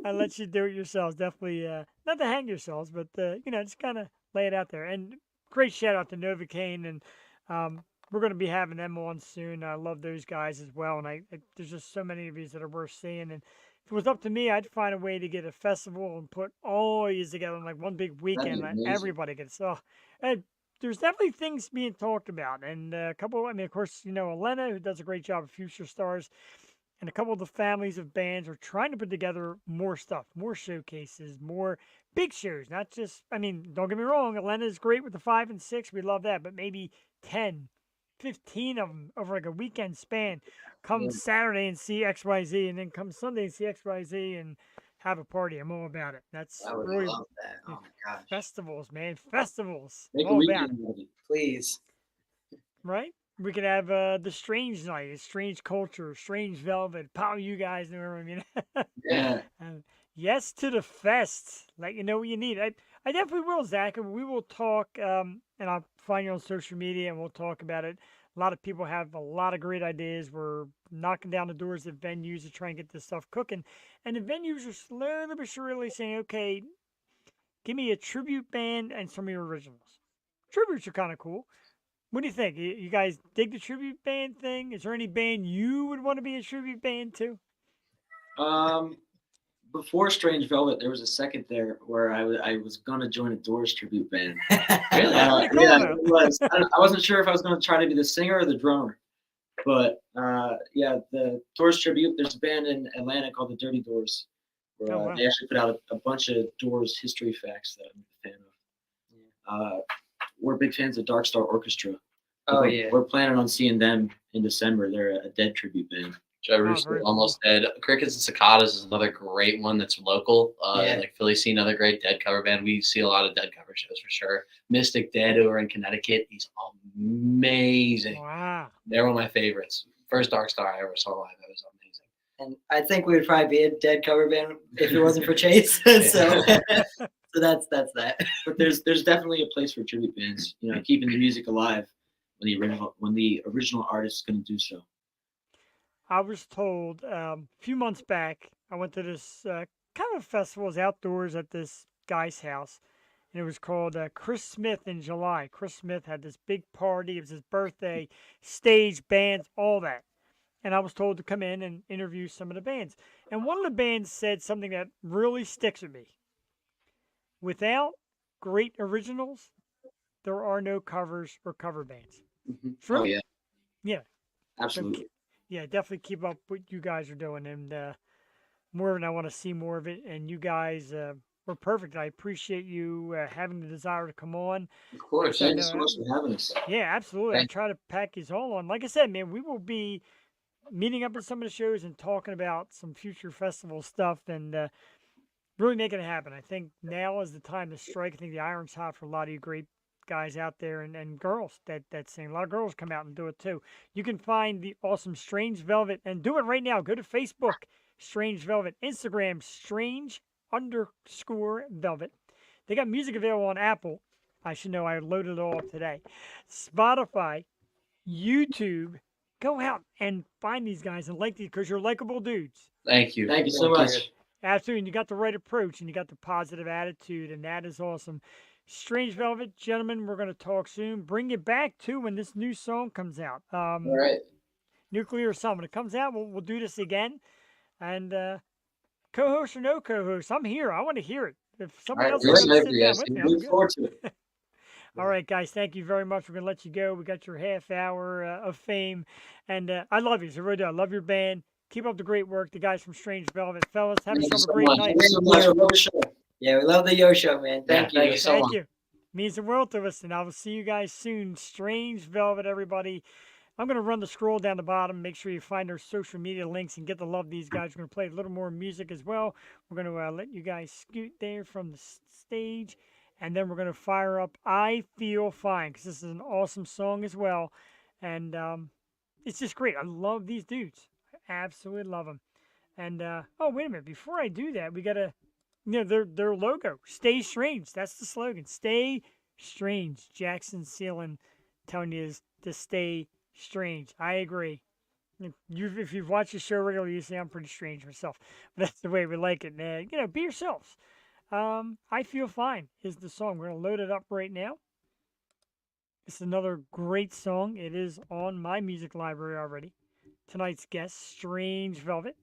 Speaker 2: I let you do it yourselves. Definitely, not to hang yourselves, but just kind of lay it out there. And great shout out to Novocaine, and we're going to be having them on soon. I love those guys as well, and there's just so many of these that are worth seeing. And if it was up to me, I'd find a way to get a festival and put all these together in like one big weekend. That
Speaker 4: amazing.
Speaker 2: everybody gets. And there's definitely things being talked about, and a couple. I mean, of course, Elena, who does a great job of Future Stars, and a couple of the families of bands are trying to put together more stuff, more showcases, more big shows. Not just, I mean, don't get me wrong, Elena is great with the 5 and 6. We love that, but maybe 10, 15 of them over like a weekend span. Come
Speaker 4: Yeah.
Speaker 2: Saturday and see XYZ, and then come Sunday and see XYZ and have a party. I'm all about it. That's
Speaker 6: I would
Speaker 2: really
Speaker 6: love that. Oh my gosh.
Speaker 2: festivals, man. Festivals.
Speaker 4: Make a
Speaker 2: All about it,
Speaker 4: weekend of it.
Speaker 6: Please.
Speaker 2: right? We could have the Strange Night, Strange Culture, Strange Velvet. Power, you guys know what I mean.
Speaker 4: Yeah.
Speaker 2: Yes to the fest. Let you know what you need. I definitely will, Zach. And we will talk, and I'll find you on social media and we'll talk about it. A lot of people have a lot of great ideas. We're knocking down the doors of venues to try and get this stuff cooking. And the venues are slowly but surely saying, okay, give me a tribute band and some of your originals. Tributes are kind of cool. What do you think? You guys dig the tribute band thing? Is there any band you would want to be a tribute band to?
Speaker 4: Before Strange Velvet, there was a second there where I was gonna join a Doors tribute band.
Speaker 5: Really?
Speaker 2: Pretty cool,
Speaker 4: Yeah,
Speaker 2: though.
Speaker 4: it was. I wasn't sure if I was gonna try to be the singer or the drummer, but yeah, the Doors tribute. There's a band in Atlanta called the Dirty Doors, where
Speaker 2: Oh, wow.
Speaker 4: they actually put out a bunch of Doors history facts that I'm a fan of. We're big fans of Dark Star Orchestra.
Speaker 6: Oh
Speaker 4: We're-
Speaker 6: yeah.
Speaker 4: We're planning on seeing them in December. They're a Dead tribute band.
Speaker 5: Joe
Speaker 2: Oh,
Speaker 5: Russo,
Speaker 2: very
Speaker 5: Almost Dead. Crickets and Cicadas is another great one that's local.
Speaker 6: Yeah.
Speaker 5: Like Philly Scene, another great Dead cover band. We see a lot of Dead cover shows for sure. Mystic Dead over in Connecticut. He's amazing.
Speaker 2: Wow.
Speaker 5: They're one of my favorites. First Dark Star I ever saw live. That was amazing.
Speaker 6: And I think we would probably be a Dead cover band if it wasn't for Chase. so that's that.
Speaker 4: But there's definitely a place for tribute bands. Keeping the music alive when the original artist is going to do so.
Speaker 2: I was told a few months back, I went to this kind of festival, it was outdoors at this guy's house, and it was called Chris Smith in July. Chris Smith had this big party. It was his birthday, stage, bands, all that. And I was told to come in and interview some of the bands. And one of the bands said something that really sticks with me. Without great originals, there are no covers or cover bands. True?
Speaker 4: Oh yeah,
Speaker 2: Yeah.
Speaker 4: absolutely.
Speaker 2: Yeah, definitely keep up what you guys are doing, and more and I want to see more of it. And you guys were perfect. I appreciate you having the desire to come on.
Speaker 5: Of course.
Speaker 2: So,
Speaker 4: Thank you so much for having us.
Speaker 2: Yeah, absolutely. I
Speaker 5: Thank
Speaker 2: try to pack his all on. Like I said, man, we will be meeting up at some of the shows and talking about some future festival stuff and really making it happen. I think now is the time to strike. I think the iron's hot for a lot of you great guys out there and girls that sing. A lot of girls come out and do it too. You can find the awesome Strange Velvet and do it right now. Go to Facebook, Strange Velvet, Instagram, Strange_Velvet. They got music available on Apple. I should know. I loaded it all up today. Spotify, YouTube. Go out and find these guys and like these because you're likable dudes.
Speaker 5: Thank you.
Speaker 4: Thank you so
Speaker 6: Thank you.
Speaker 4: much.
Speaker 2: Absolutely. And you got the right approach and you got the positive attitude, and that is awesome. Strange Velvet, gentlemen, we're going to talk soon. Bring it back too when this new song comes out.
Speaker 5: All right.
Speaker 2: Nuclear Sun. When it comes out, we'll do this again. And co-host or no co-host, I'm here. I want to hear it. If somebody
Speaker 5: All right,
Speaker 2: else is
Speaker 5: we're
Speaker 2: going to sit
Speaker 5: excited,
Speaker 2: down
Speaker 5: yes.
Speaker 2: with me, I'm
Speaker 4: Look
Speaker 2: good.
Speaker 4: forward to it.
Speaker 2: All right, guys. Thank you very much. We're going to let you go. We got your half hour of fame. And I love you. So really do. I love your band. Keep up the great work. The guys from Strange Velvet. Fellas, have
Speaker 4: Thank you
Speaker 2: yourself
Speaker 4: so
Speaker 2: a great
Speaker 4: much.
Speaker 2: night.
Speaker 4: Thank you so much. I love the show.
Speaker 6: Yeah, we love the Yo Show, man. Thank
Speaker 5: Yeah,
Speaker 6: you.
Speaker 5: thank you so
Speaker 2: Thank
Speaker 5: much.
Speaker 2: you. Means the world to us, and I will see you guys soon. Strange Velvet, everybody. I'm going to run the scroll down the bottom. Make sure you find our social media links and get to love these guys. We're going to play a little more music as well. We're going to let you guys scoot there from the stage, and then we're going to fire up I Feel Fine, because this is an awesome song as well. And it's just great. I love these dudes. I absolutely love them. And, oh, wait a minute. Before I do that, we got to... their logo. Stay strange. That's the slogan. Stay strange. Jackson Sealand telling you to stay strange. I agree. If you've watched the show regularly, you say I'm pretty strange myself, but that's the way we like it. Be yourselves. I Feel Fine is the song. We're gonna load it up right now. It's another great song. It is on my music library already. Tonight's guest, Strange Velvet.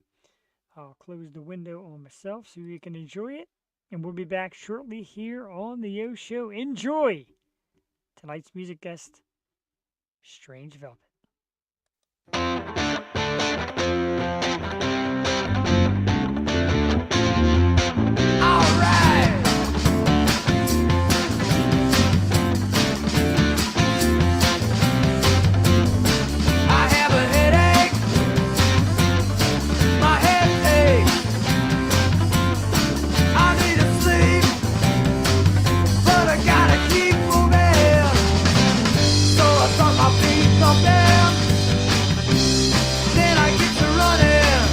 Speaker 2: I'll close the window on myself so you can enjoy it. And we'll be back shortly here on the Yo Show. Enjoy tonight's music guest, Strange Velvet.
Speaker 1: Alright. I have a headache. My head aches. I need to sleep, but I gotta keep moving. So I start my feet something. Then I get to running.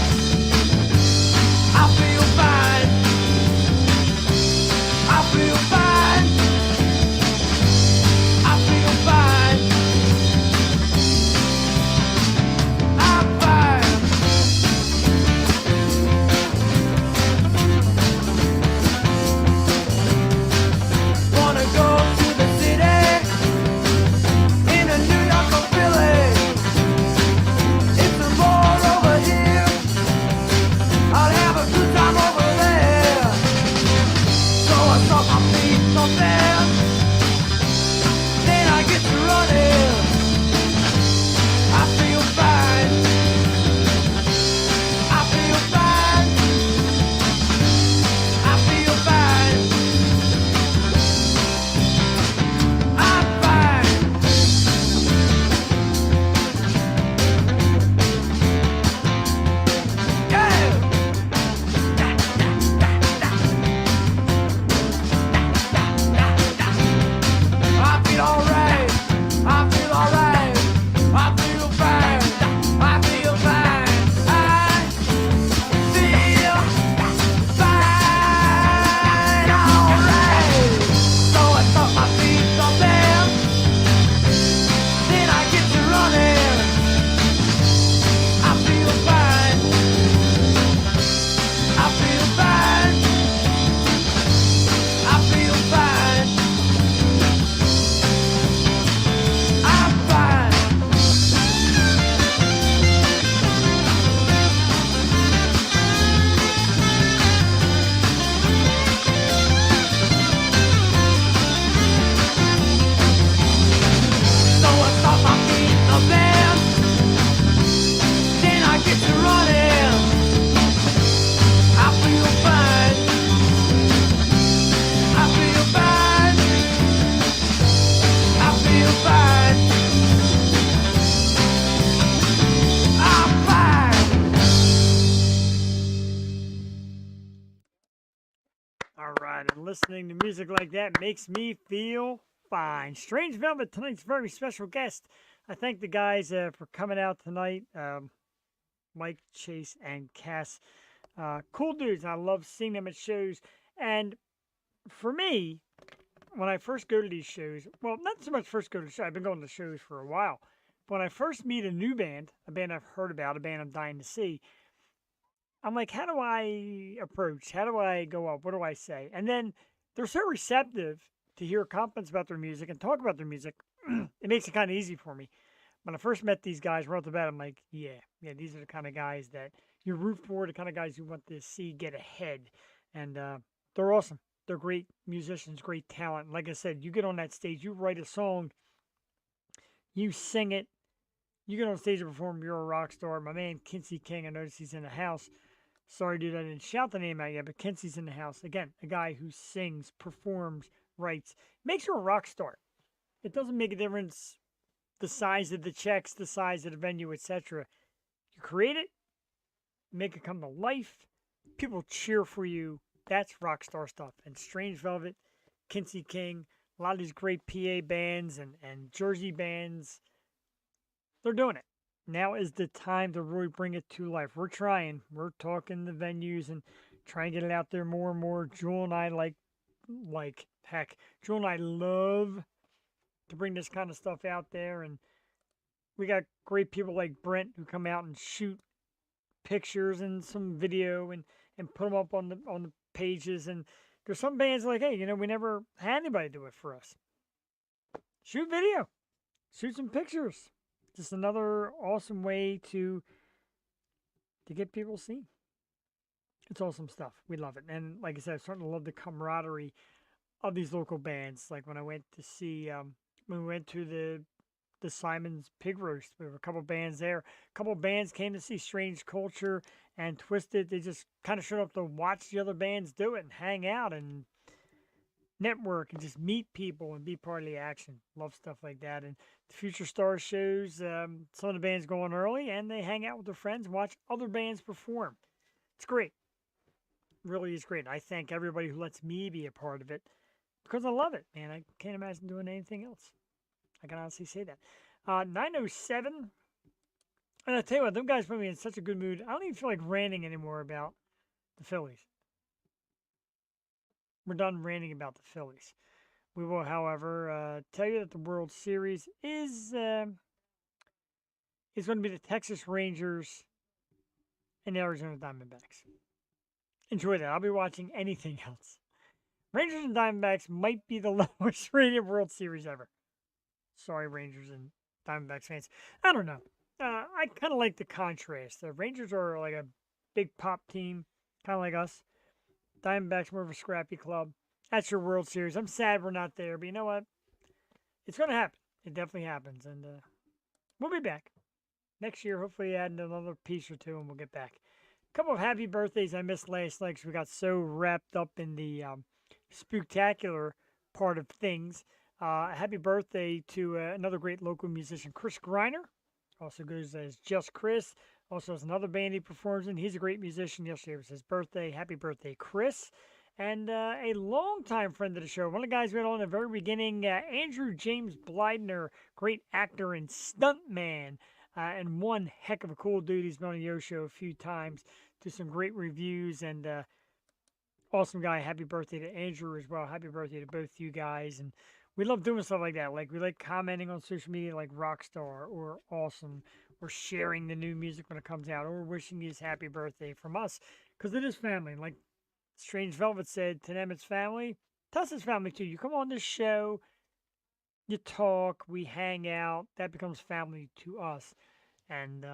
Speaker 1: I feel fine. I feel fine. I feel fine. I'm fine. Wanna go to the city in a New York or Philly. If the more over here, I'll have a good time over there. So I start my feet something, then I get to running. I feel fine. I feel fine. I feel fine. I'm fine. Yeah. I feel alright. I feel alright. I feel fine. I feel fine. I feel fine. Alright. So I start my feet something. Then I get to running. I feel fine. I feel fine. I feel fine. I'm fine. So I start my feet something. Then I get to running. I feel fine. I feel fine. I feel fine. I'm fine.
Speaker 2: All right, and listening to music like that makes me feel fine. Strange Velvet, tonight's very special guest. I thank the guys for coming out tonight. Mike, Chase, and Cass. Cool dudes. I love seeing them at shows. And for me, when I first go to these shows, well, not so much first go to the show. I've been going to shows for a while. But when I first meet a new band, a band I've heard about, a band I'm dying to see, I'm like, how do I approach? How do I go up? What do I say? And then they're so receptive to hear compliments about their music and talk about their music. It makes it kind of easy for me. When I first met these guys right off the bat, I'm like, yeah, these are the kind of guys that you root for, the kind of guys you want to see get ahead. And they're awesome. They're great musicians, great talent. Like I said, you get on that stage, you write a song, you sing it, you get on stage and perform, you're a rock star. My man, Kinsey King, I noticed he's in the house. Sorry, dude, I didn't shout the name out yet, but Kinsey's in the house. Again, a guy who sings, performs, writes, makes you a rock star. It doesn't make a difference the size of the checks, the size of the venue, etc. You create it, make it come to life, people cheer for you. That's rock star stuff. And Strange Velvet, Kinsey King, a lot of these great PA bands and Jersey bands, they're doing it. Now is the time to really bring it to life. We're trying. We're talking the venues and trying to get it out there more and more. Jewel and I like heck. Jewel and I love to bring this kind of stuff out there, and we got great people like Brent who come out and shoot pictures and some video and put them up on the pages. And there's some bands like, hey, we never had anybody do it for us. Shoot video, shoot some pictures. Just another awesome way to get people seen. It's awesome stuff. We love it. And like I said, I'm starting to love the camaraderie of these local bands. Like when I went to see, when we went to the Simon's Pig Roast, there were a couple bands there. A couple bands came to see Strange Culture and Twisted. They just kind of showed up to watch the other bands do it and hang out and network and just meet people and be part of the action. Love stuff like that. And the Future Stars shows, some of the bands go on early and they hang out with their friends and watch other bands perform. It's great. Really is great. I thank everybody who lets me be a part of it because I love it, man. I can't imagine doing anything else. I can honestly say that. 907. And I tell you what, them guys put me in such a good mood. I don't even feel like ranting anymore about the Phillies. We're done ranting about the Phillies. We will, however, tell you that the World Series is going to be the Texas Rangers and the Arizona Diamondbacks. Enjoy that. I'll be watching anything else. Rangers and Diamondbacks might be the lowest rated World Series ever. Sorry, Rangers and Diamondbacks fans. I don't know. I kind of like the contrast. The Rangers are like a big pop team, kind of like us. Diamondbacks more of a scrappy club. That's your World Series. I'm sad we're not there, but you know what? It's going to happen. It definitely happens. And we'll be back. Next year, hopefully add another piece or two and we'll get back. A couple of happy birthdays I missed last night because we got so wrapped up in the spooktacular part of things. Happy birthday to another great local musician, Chris Greiner. Also goes as Just Chris. Also has another band he performs in. He's a great musician. Yesterday was his birthday. Happy birthday, Chris. And a longtime friend of the show. One of the guys we had on in the very beginning, Andrew James Blydner, great actor and stuntman. And one heck of a cool dude. He's been on the Yo Show a few times. Do some great reviews and awesome guy. Happy birthday to Andrew as well. Happy birthday to both you guys. And we love doing stuff like that. Like we like commenting on social media like Rockstar or Awesome or sharing the new music when it comes out or wishing you happy birthday from us because it is family. And like Strange Velvet said, to them it's family. To us it's family too. You come on this show, you talk, we hang out. That becomes family to us. And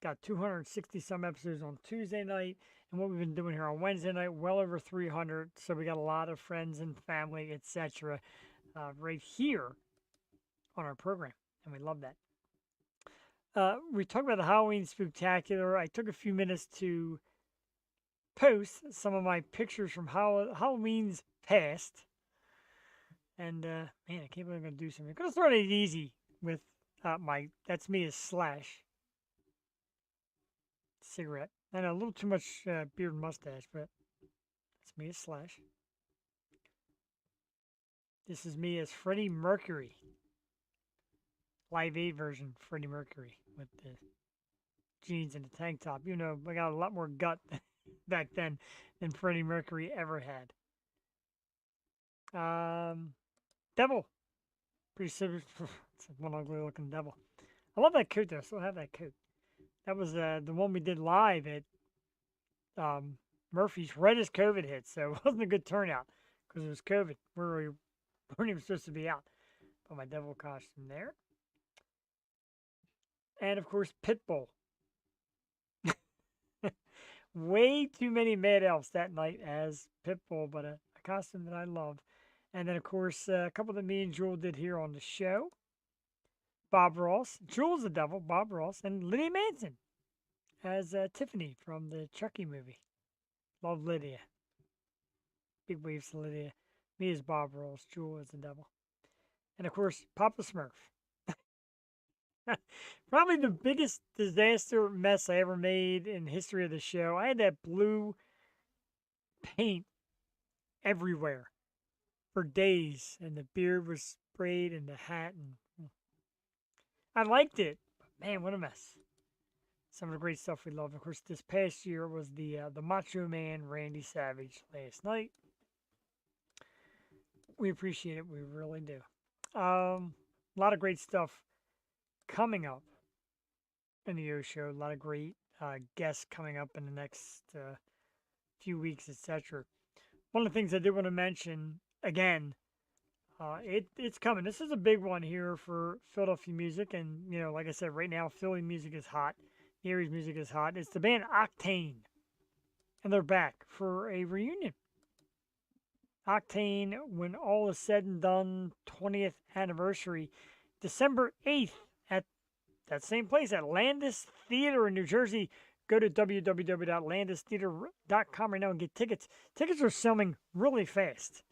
Speaker 2: got 260 some episodes on Tuesday night. And what we've been doing here on Wednesday night, well over 300. So we got a lot of friends and family, etc. Right here on our program. And we love that. We talked about the Halloween Spooktacular. I took a few minutes to post some of my pictures from Halloween's past. And, man, I can't believe I'm going to do something. I'm going to start it easy with that's me as Slash. Cigarette. I know, a little too much beard and mustache, but that's me as Slash. This is me as Freddie Mercury. Live Aid version Freddie Mercury with the jeans and the tank top. You know, I got a lot more gut back then than Freddie Mercury ever had. Devil. Pretty simple. It's one ugly looking devil. I love that coat though. I still have that coat. That was the one we did live at Murphy's right as COVID hit. So it wasn't a good turnout because it was COVID. We weren't even supposed to be out. Put my devil costume there. And of course, Pitbull. Way too many Mad Elves that night as Pitbull, but a costume that I love. And then, of course, a couple that me and Jewel did here on the show. Bob Ross. Jewel's the devil, Bob Ross. And Lydia Manson as Tiffany from the Chucky movie. Love Lydia. Big waves to Lydia. Me as Bob Ross. Jewel as the devil. And, of course, Papa Smurf. Probably the biggest disaster mess I ever made in the history of the show. I had that blue paint everywhere for days, and the beard was sprayed and the hat, and I liked it, but man, what a mess. Some of the great stuff we love. Of course, this past year was the Macho Man Randy Savage last night. We appreciate it. We really do. A lot of great stuff coming up in the O Show. A lot of great guests coming up in the next few weeks, etc. One of the things I did want to mention again, it's coming. This is a big one here for Philadelphia music, and you know, like I said, right now Philly music is hot. Erie's music is hot. It's the band Octane, and they're back for a reunion. Octane, when all is said and done, 20th anniversary, December 8th at that same place at Landis Theater in New Jersey. Go to www.landistheater.com right now and get tickets. Tickets are selling really fast.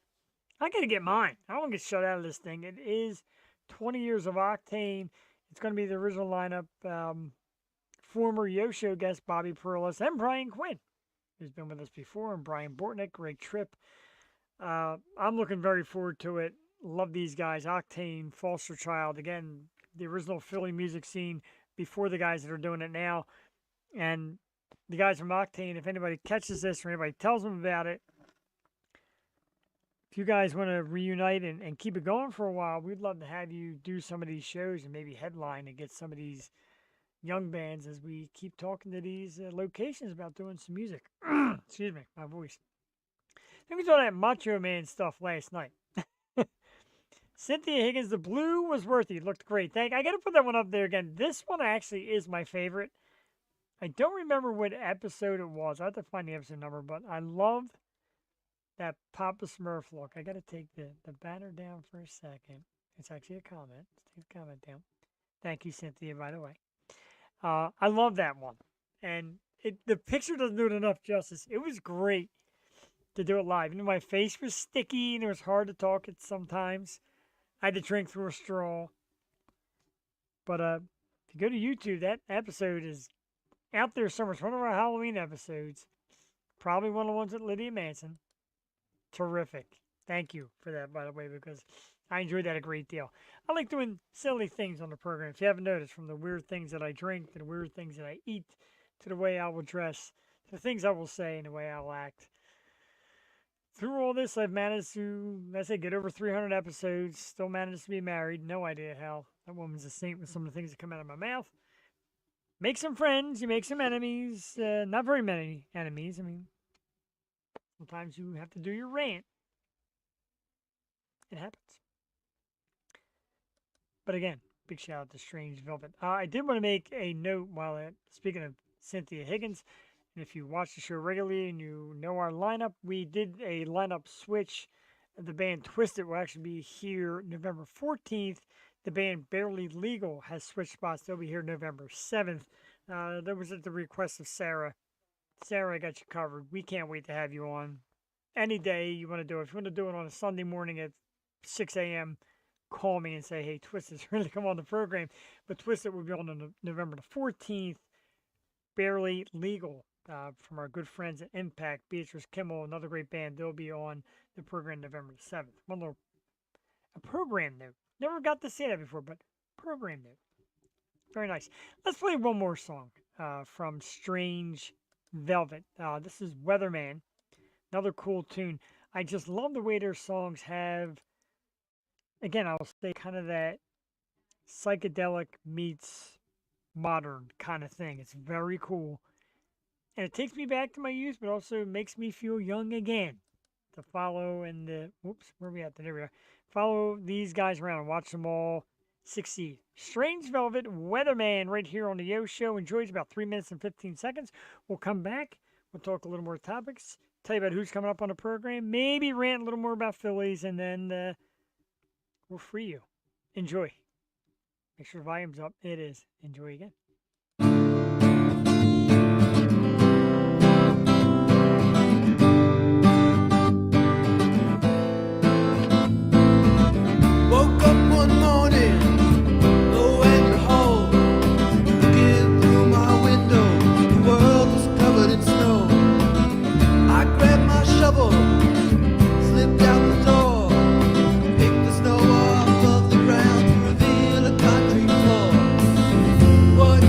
Speaker 2: I got to get mine. I don't want to get shut out of this thing. It is 20 years of Octane. It's going to be the original lineup. Former Yo Show guest Bobby Perillis and Brian Quinn, who's been with us before, and Brian Bortnick, Greg Tripp. I'm looking very forward to it. Love these guys. Octane, Foster Child. Again, the original Philly music scene before the guys that are doing it now. And the guys from Octane, if anybody catches this or anybody tells them about it, if you guys want to reunite and keep it going for a while, we'd love to have you do some of these shows and maybe headline and get some of these young bands as we keep talking to these locations about doing some music. Excuse me, my voice. I think we saw that Macho Man stuff last night. Cynthia Higgins, the blue was worth it. Looked great. I got to put that one up there again. This one actually is my favorite. I don't remember what episode it was. I have to find the episode number, but I love that Papa Smurf look. I got to take the banner down for a second. It's actually a comment. Let's take the comment down. Thank you, Cynthia, by the way. I love that one. And the picture doesn't do it enough justice. It was great to do it live. You know, my face was sticky and it was hard to talk it sometimes. I had to drink through a straw. But if you go to YouTube, that episode is out there somewhere. It's one of our Halloween episodes. Probably one of the ones with Lydia Manson. Terrific. Thank you for that, by the way, because I enjoyed that a great deal. I like doing silly things on the program. If you haven't noticed, from the weird things that I drink to the weird things that I eat to the way I will dress to the things I will say and the way I'll act. Through all this, I've managed to, get over 300 episodes. Still managed to be married. No idea how. That woman's a saint with some of the things that come out of my mouth. Make some friends. You make some enemies. Not very many enemies. I mean, sometimes you have to do your rant. It happens. But again, big shout out to Strange Velvet. I did want to make a note while speaking of Cynthia Higgins. And if you watch the show regularly and you know our lineup, we did a lineup switch. The band Twisted will actually be here November 14th. The band Barely Legal has switched spots. They'll be here November 7th. That was at the request of Sarah. Sarah, I got you covered. We can't wait to have you on. Any day you want to do it. If you want to do it on a Sunday morning at 6 a.m., call me and say, hey, Twisted's ready to come on the program. But Twisted will be on November the 14th. Barely Legal. From our good friends at Impact, Beatrice Kimmel, another great band. They'll be on the program November 7th. One little program note. Never got to say that before, but program note. Very nice. Let's play one more song from Strange Velvet. This is Weatherman. Another cool tune. I just love the way their songs have, again, I'll say kind of that psychedelic meets modern kind of thing. It's very cool. And it takes me back to my youth, but also makes me feel young again. To follow and, where are we at? There we are. Follow these guys around and watch them all succeed. Strange Velvet, Weatherman, right here on the Yo Show. Enjoys about 3 minutes and 15 seconds. We'll come back. We'll talk a little more topics. Tell you about who's coming up on the program. Maybe rant a little more about Phillies, and then we'll free you. Enjoy. Make sure the volume's up. It is. Enjoy again.
Speaker 1: Woke up one morning, lo and behold, looking through my window, the world was covered in snow. I grabbed my shovel, slipped out the door, picked the snow off of the ground to reveal a concrete floor. What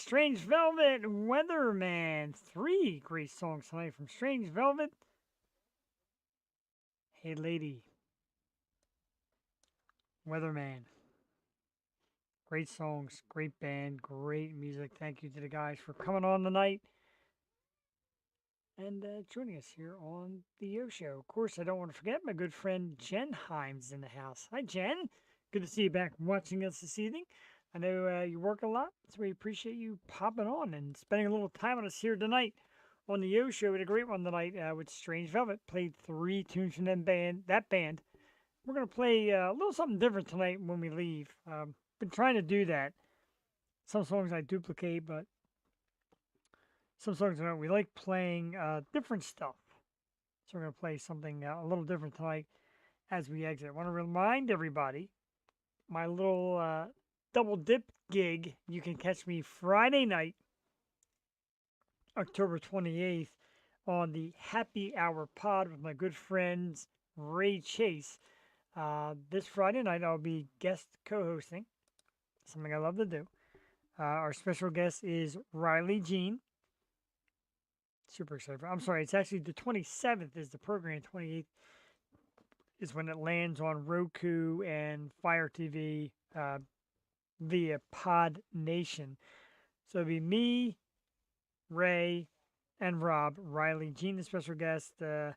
Speaker 2: Strange Velvet, Weatherman. 3 great songs tonight from Strange Velvet. Hey Lady, Weatherman. Great songs, great band, great music. Thank you to the guys for coming on tonight and joining us here on the Yo Show. Of course, I don't want to forget my good friend Jen Himes in the house. Hi, Jen. Good to see you back watching us this evening. I know you work a lot, so we appreciate you popping on and spending a little time with us here tonight on the Yo Show. We had a great one tonight with Strange Velvet. Played 3 tunes from that band. We're going to play a little something different tonight when we leave. Been trying to do that. Some songs I duplicate, but some songs I don't. We like playing different stuff. So we're going to play something a little different tonight as we exit. I want to remind everybody, my little double dip gig, you can catch me Friday night, October 28th, on the Happy Hour Pod with my good friends Ray Chase. This Friday night, I'll be guest co-hosting, something I love to do. Our special guest is Riley Jean. Super excited. I'm sorry, it's actually the 27th is the program. 28th is when it lands on Roku and Fire TV via Pod Nation. So it'll be me, Ray, and Rob. Riley Jean, the special guest. The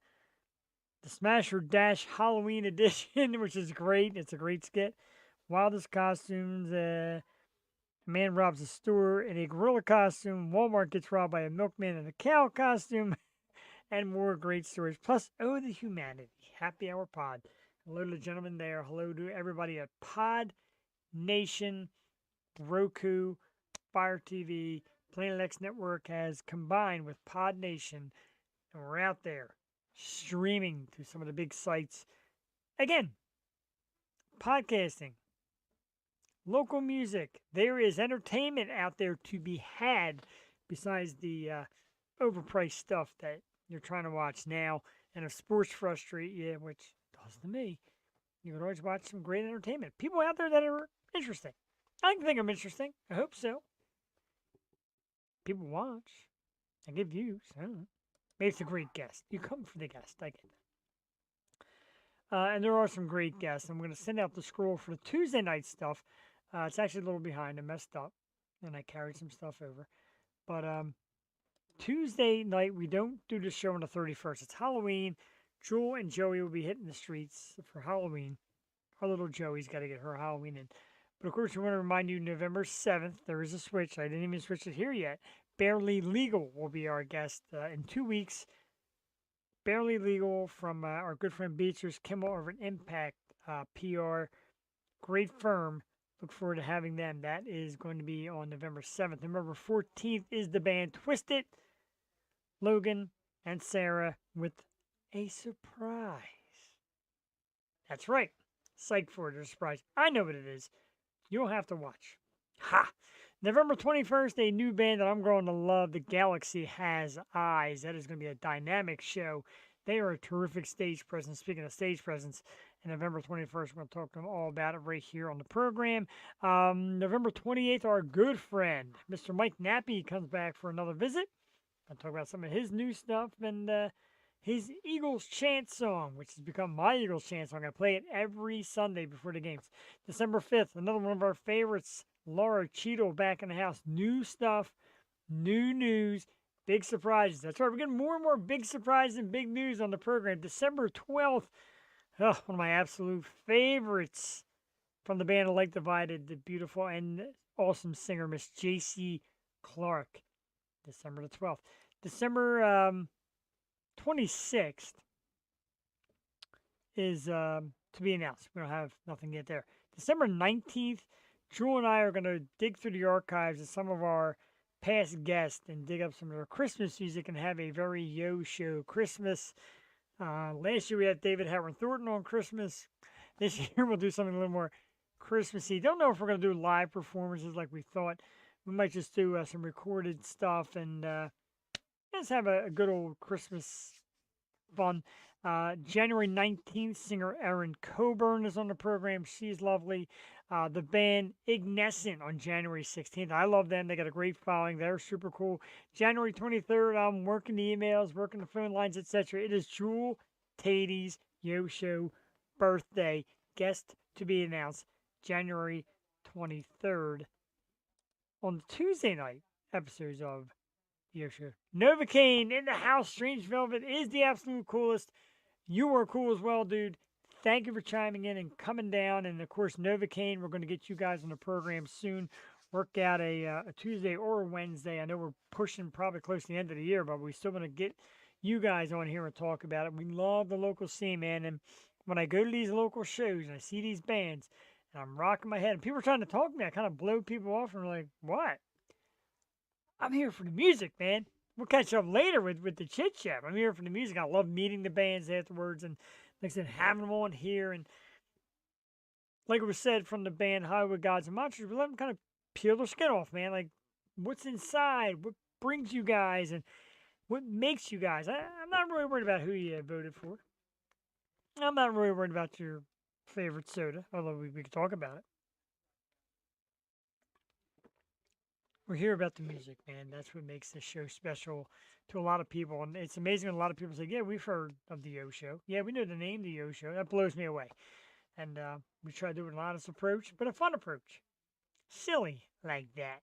Speaker 2: Smasher Dash Halloween edition, which is great. It's a great skit. Wildest costumes. A man robs a store in a gorilla costume. Walmart gets robbed by a milkman in a cow costume. And more great stories. Plus, oh, the humanity. Happy Hour Pod. Hello to the gentlemen there. Hello to everybody at Pod Nation, Roku, Fire TV. Planet X Network has combined with Pod Nation. And we're out there streaming to some of the big sites. Again, podcasting. Local music. There is entertainment out there to be had besides the overpriced stuff that you're trying to watch now. And if sports frustrate you, which does to me, you can always watch some great entertainment. People out there that are interesting. I think I'm interesting. I hope so. People watch. I get views. I don't know. Maybe it's a great guest. You come for the guest. I get that. And there are some great guests. I'm going to send out the scroll for the Tuesday night stuff. It's actually a little behind. I messed up, and I carried some stuff over. But Tuesday night, we don't do the show on the 31st. It's Halloween. Jewel and Joey will be hitting the streets for Halloween. Our little Joey's got to get her Halloween in. But, of course, we want to remind you, November 7th, there is a switch. I didn't even switch it here yet. Barely Legal will be our guest in 2 weeks. Barely Legal from our good friend Beatrice Kimmel over at Impact PR. Great firm. Look forward to having them. That is going to be on November 7th. November 14th is the band Twisted, Logan, and Sarah with a surprise. That's right. Psyched for it. A surprise. I know what it is. You'll have to watch. Ha! November 21st, a new band that I'm growing to love, The Galaxy Has Eyes. That is going to be a dynamic show. They are a terrific stage presence. Speaking of stage presence, and November 21st, we're going to talk to them all about it right here on the program. November 28th, our good friend, Mr. Mike Nappy, comes back for another visit. I'll talk about some of his new stuff and his Eagles Chant song, which has become my Eagles Chant song. I play it every Sunday before the games. December 5th, another one of our favorites, Laura Cheadle back in the house. New stuff, new news, big surprises. That's right, we're getting more and more big surprises and big news on the program. December 12th, one of my absolute favorites from the band Alike Divided, the beautiful and awesome singer, Miss J.C. Clark. December the 12th. December 26th is to be announced. We don't have nothing yet there. December 19th, Jewel and I are going to dig through the archives of some of our past guests and dig up some of their Christmas music and have a very Yo Show Christmas. Last year we had David Howard Thornton on Christmas. This year we'll do something a little more Christmassy. Don't know if we're going to do live performances like we thought. We might just do some recorded stuff and just have a good old Christmas fun. January 19th, singer Erin Coburn is on the program. She's lovely. The band Ignescent on January 16th. I love them. They got a great following. They're super cool. January 23rd, I'm working the emails, working the phone lines, etc. It is Jewel Tady's Yo Show birthday. Guest to be announced January 23rd on the Tuesday night episodes of Yo Show. Novocaine in the house. Strange Velvet is the absolute coolest. You were cool as well, dude. Thank you for chiming in and coming down. And of course, Novocaine, we're going to get you guys on the program soon. Work out a Tuesday or a Wednesday. I know we're pushing probably close to the end of the year, but we're still going to get you guys on here and talk about it. We love the local scene, man. And when I go to these local shows and I see these bands and I'm rocking my head and people are trying to talk to me, I kind of blow people off and I'm like, what? I'm here for the music, man. We'll catch up later with the chit chat. I'm here for the music. I love meeting the bands afterwards and, like I said, having them on here. And like it was said from the band Hollywood Gods and Monsters, we let them kind of peel their skin off, man. Like, what's inside? What brings you guys? And what makes you guys? I'm not really worried about who you voted for. I'm not really worried about your favorite soda, although we could talk about it. We're here about the music, man. That's what makes this show special to a lot of people. And it's amazing when a lot of people say, yeah, we've heard of the Yo Show. Yeah, we know the name, the Yo Show. That blows me away. And we try to do an honest approach, but a fun approach. Silly like that.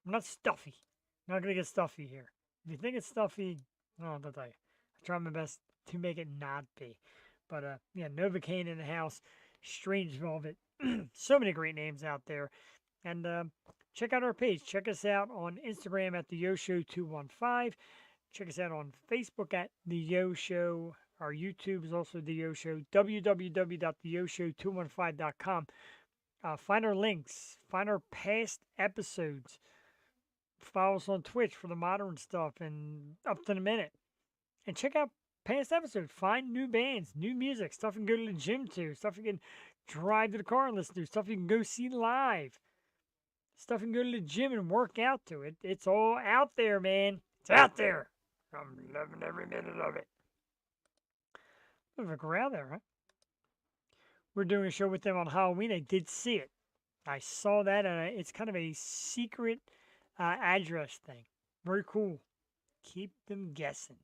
Speaker 2: I'm not stuffy. I'm not going to get stuffy here. If you think it's stuffy, I'll tell you. I try my best to make it not be. But yeah, Novocaine in the house. Strange Velvet. So many great names out there. And check out our page. Check us out on Instagram at the Yo Show 215. Check us out on Facebook at the Yo Show. Our YouTube is also the Yo Show. www.theyoshow215.com. Find our links. Find our past episodes. Follow us on Twitch for the modern stuff and up to the minute. And check out past episodes. Find new bands, new music, stuff you can go to the gym to, stuff you can drive to the car and listen to, stuff you can go see live. Stuff you can go to the gym and work out to. It's all out there, man. It's out there. I'm loving every minute of it. Bit of a crowd there, huh? We're doing a show with them on Halloween. I did see it. I saw that, and it's kind of a secret address thing. Very cool. Keep them guessing.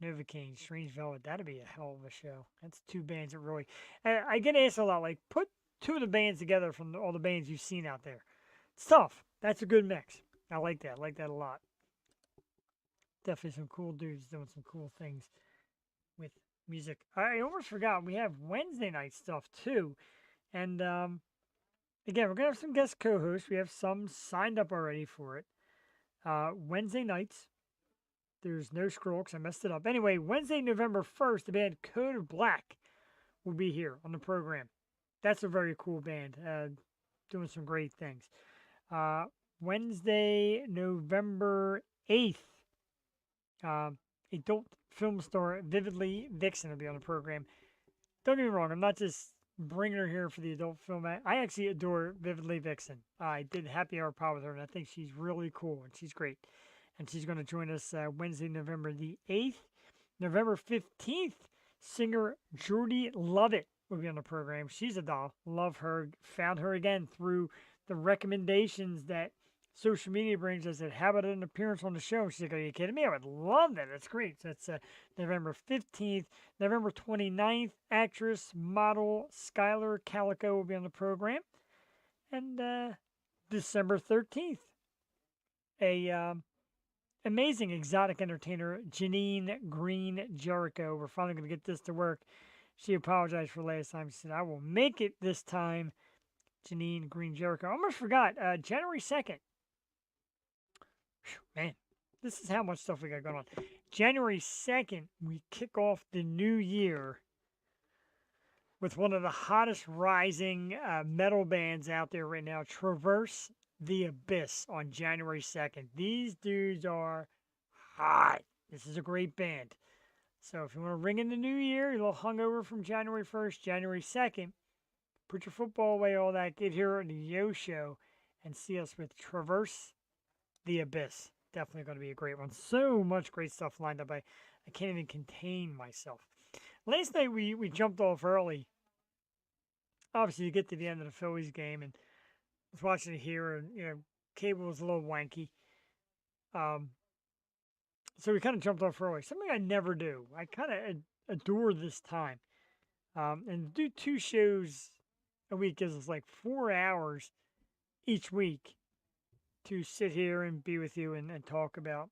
Speaker 2: Novocaine, Strange Velvet. That'd be a hell of a show. That's two bands that really... I get asked a lot, like, put two of the bands together from all the bands you've seen out there. It's tough. That's a good mix. I like that. I like that a lot. Definitely some cool dudes doing some cool things with music. I almost forgot. We have Wednesday night stuff, too. And, again, we're going to have some guest co-hosts. We have some signed up already for it. Wednesday nights. There's no scroll because I messed it up. Anyway, Wednesday, November 1st, the band Code of Black will be here on the program. That's a very cool band. Doing some great things. Wednesday, November 8th, adult film star Vividly Vixen will be on the program. Don't get me wrong, I'm not just bringing her here for the adult film. I actually adore Vividly Vixen. I did Happy Hour Pod with her, and I think she's really cool, and she's great. And she's going to join us Wednesday, November the 8th. November 15th, singer Jordy Lovett will be on the program. She's a doll. Love her. Found her again through the recommendations that social media brings us. That how about an appearance on the show? She's like, are you kidding me? I would love that. That's great. So that's November 15th. November 29th, actress, model Skylar Calico will be on the program. And December 13th, amazing exotic entertainer, Janine Green Jericho. We're finally going to get this to work. She apologized for last time. She said, I will make it this time. Janine Green Jericho. I almost forgot. January 2nd. Whew, man, this is how much stuff we got going on. January 2nd, we kick off the new year with one of the hottest rising metal bands out there right now, Traverse the Abyss, on January 2nd. These dudes are hot. This is a great band. So if you want to ring in the new year, you're a little hungover from January 1st, January 2nd, put your football away, all that, get here on the Yo Show and see us with Traverse the Abyss. Definitely going to be a great one. So much great stuff lined up. I can't even contain myself. Last night we jumped off early. Obviously, you get to the end of the Phillies game and was watching it here, and cable was a little wanky. Um, so we kind of jumped off early. Something I never do. I kind of adore this time. And do 2 shows a week gives us like 4 hours each week to sit here and be with you and talk about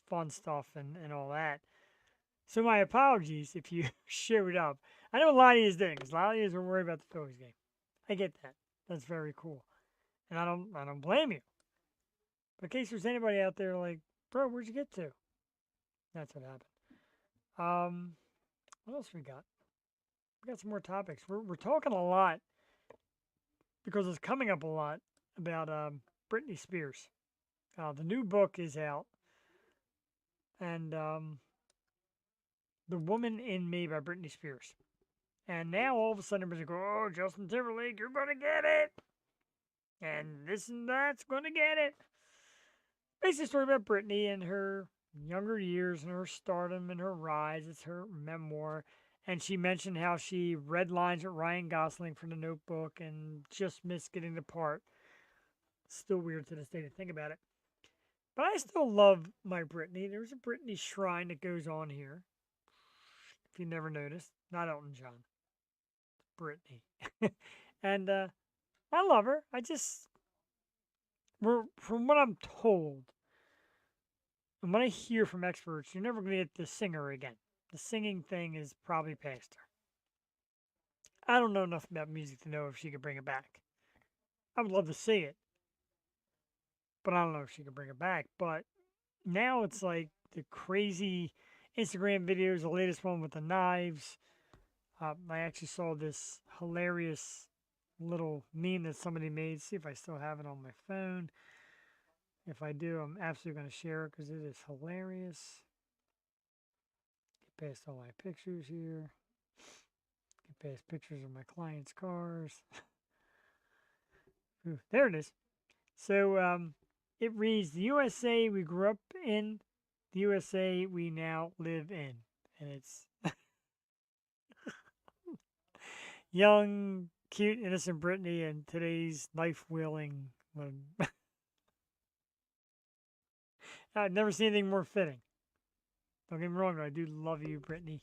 Speaker 2: fun stuff and all that. So my apologies if you showed up. I know a lot of you didn't, because a lot of you were worried about the Phillies game. I get that. That's very cool. And I don't blame you. But in case there's anybody out there like, bro, where'd you get to? That's what happened. What else we got? We got some more topics. We're talking a lot because it's coming up a lot about Britney Spears. The new book is out, and The Woman in Me by Britney Spears. And now all of a sudden everybody's like, oh, Justin Timberlake, you're gonna get it, and this and that's gonna get it. Basically, a story about Britney and her younger years and her stardom and her rise. It's her memoir. And she mentioned how she read lines with Ryan Gosling from The Notebook and just missed getting the part. Still weird to this day to think about it. But I still love my Britney. There's a Britney shrine that goes on here. If you never noticed. Not Elton John. Britney. And I love her. From what I'm told, and what I hear from experts, you're never going to get the singer again. The singing thing is probably past her. I don't know enough about music to know if she could bring it back. I would love to see it, but I don't know if she could bring it back. But now it's like the crazy Instagram videos, the latest one with the knives. I actually saw this hilarious little meme that somebody made. See if I still have it on my phone. If I do, I'm absolutely going to share it because it is hilarious. Get past all my pictures here. Get past pictures of my clients' cars. Ooh, there it is. So it reads, the USA we grew up in, the USA we now live in. And it's young, cute, innocent Britney and today's knife-wielding. I've never seen anything more fitting. Don't get me wrong, though, I do love you, Britney.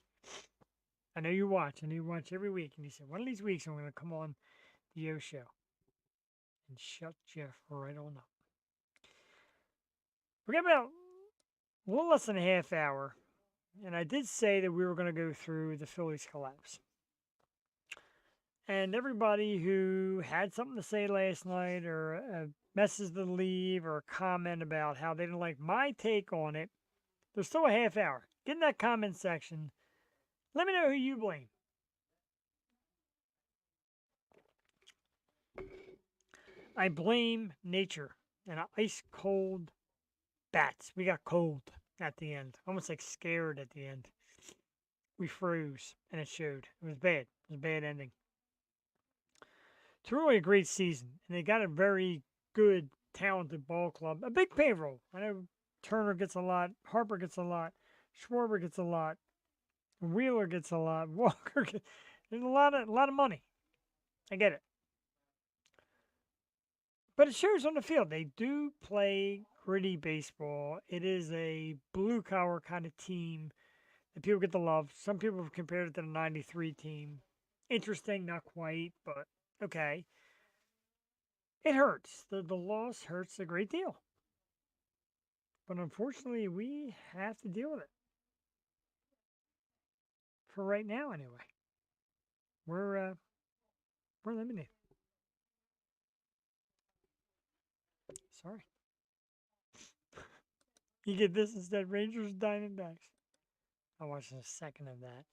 Speaker 2: I know you watch. I know you watch every week. And you say, one of these weeks I'm going to come on the Yo Show and shut Jeff right on up. We got about a little less than a half hour. And I did say that we were going to go through the Phillies collapse. And everybody who had something to say last night or a message to leave or a comment about how they didn't like my take on it, there's still a half hour. Get in that comment section. Let me know who you blame. I blame nature and ice cold bats. We got cold at the end. Almost like scared at the end. We froze and it showed. It was bad. It was a bad ending. It's really a great season. And they got a very good, talented ball club. A big payroll. I know Turner gets a lot. Harper gets a lot. Schwarber gets a lot. Wheeler gets a lot. Walker gets there's a lot of money. I get it. But it shows on the field. They do play gritty baseball. It is a blue collar kind of team that people get to love. Some people have compared it to the 93 team. Interesting, not quite, but okay. It hurts. The loss hurts a great deal. But unfortunately, we have to deal with it. For right now, anyway. We're eliminated. Sorry. You get this instead. Rangers, Diamondbacks. I'll watch a second of that.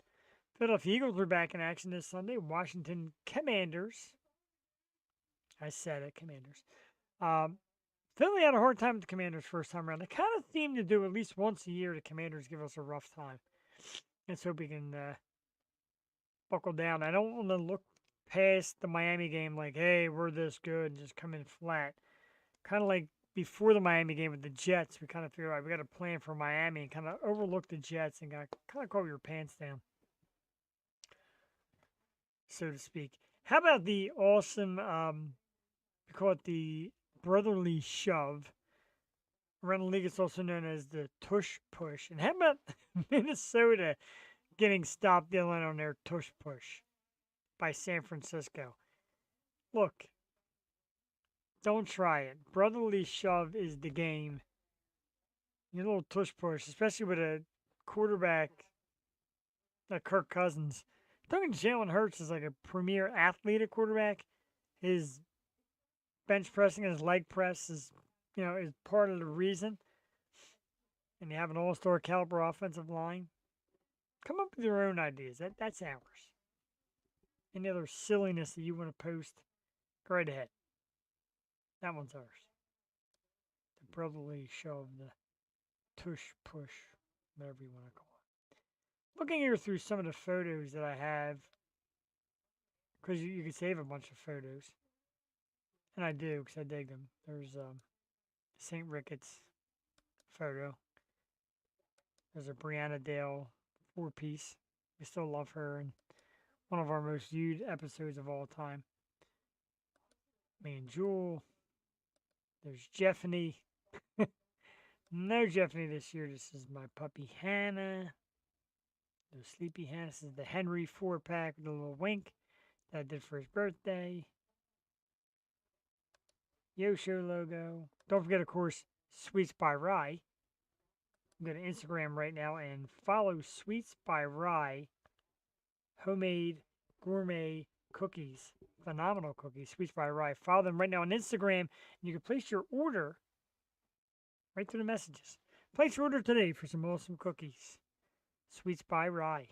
Speaker 2: Philadelphia Eagles are back in action this Sunday. Washington Commanders. I said it, Commanders. Philly had a hard time with the Commanders first time around. They kind of seem to do at least once a year. The Commanders give us a rough time. Let's hope we can buckle down. I don't want to look past the Miami game like, hey, we're this good and just come in flat. Kind of like before the Miami game with the Jets, we kind of figured, all right, we got a plan for Miami and kind of overlooked the Jets and got kind of caught your pants down. so to speak. How about the awesome, we call it the brotherly shove. Around the league, it's also known as the tush push. And how about Minnesota getting stopped dealing on their tush push by San Francisco? Look, don't try it. Brotherly shove is the game. Your little tush push, especially with a quarterback like Kirk Cousins. Talking Jalen Hurts is like a premier athlete at quarterback. His bench pressing, his leg press is part of the reason. And you have an all-star caliber offensive line. Come up with your own ideas. That's ours. Any other silliness that you want to post, go right ahead. That one's ours. The brotherly shove, the tush push, whatever you want to call it. Looking here through some of the photos that I have, because you can save a bunch of photos. And I do, because I dig them. There's St. Ricketts photo. There's a Brianna Dale 4-piece. We still love her, and one of our most viewed episodes of all time. Me and Jewel. There's Jeffany. No Jeffany this year. This is my puppy Hannah. The Sleepy Hannah. This is the Henry 4-pack with a little wink that I did for his birthday. Yosho logo. Don't forget, of course, Sweets by Rye. Go to Instagram right now and follow Sweets by Rye. Homemade gourmet cookies. Phenomenal cookies. Sweets by Rye. Follow them right now on Instagram. And you can place your order right through the messages. Place your order today for some awesome cookies. Sweets by Rye.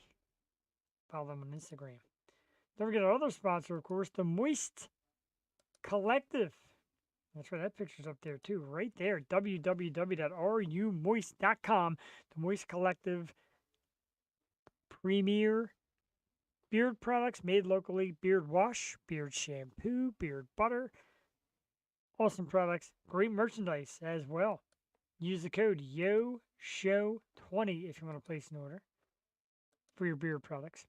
Speaker 2: Follow them on Instagram. Don't forget our other sponsor, of course, the Moist Collective. That's right, that picture's up there too, right there. www.rumoist.com. The Moist Collective premier beard products made locally. Beard wash, beard shampoo, beard butter. Awesome products. Great merchandise as well. Use the code YOSHOW20 if you want to place an order for your beard products.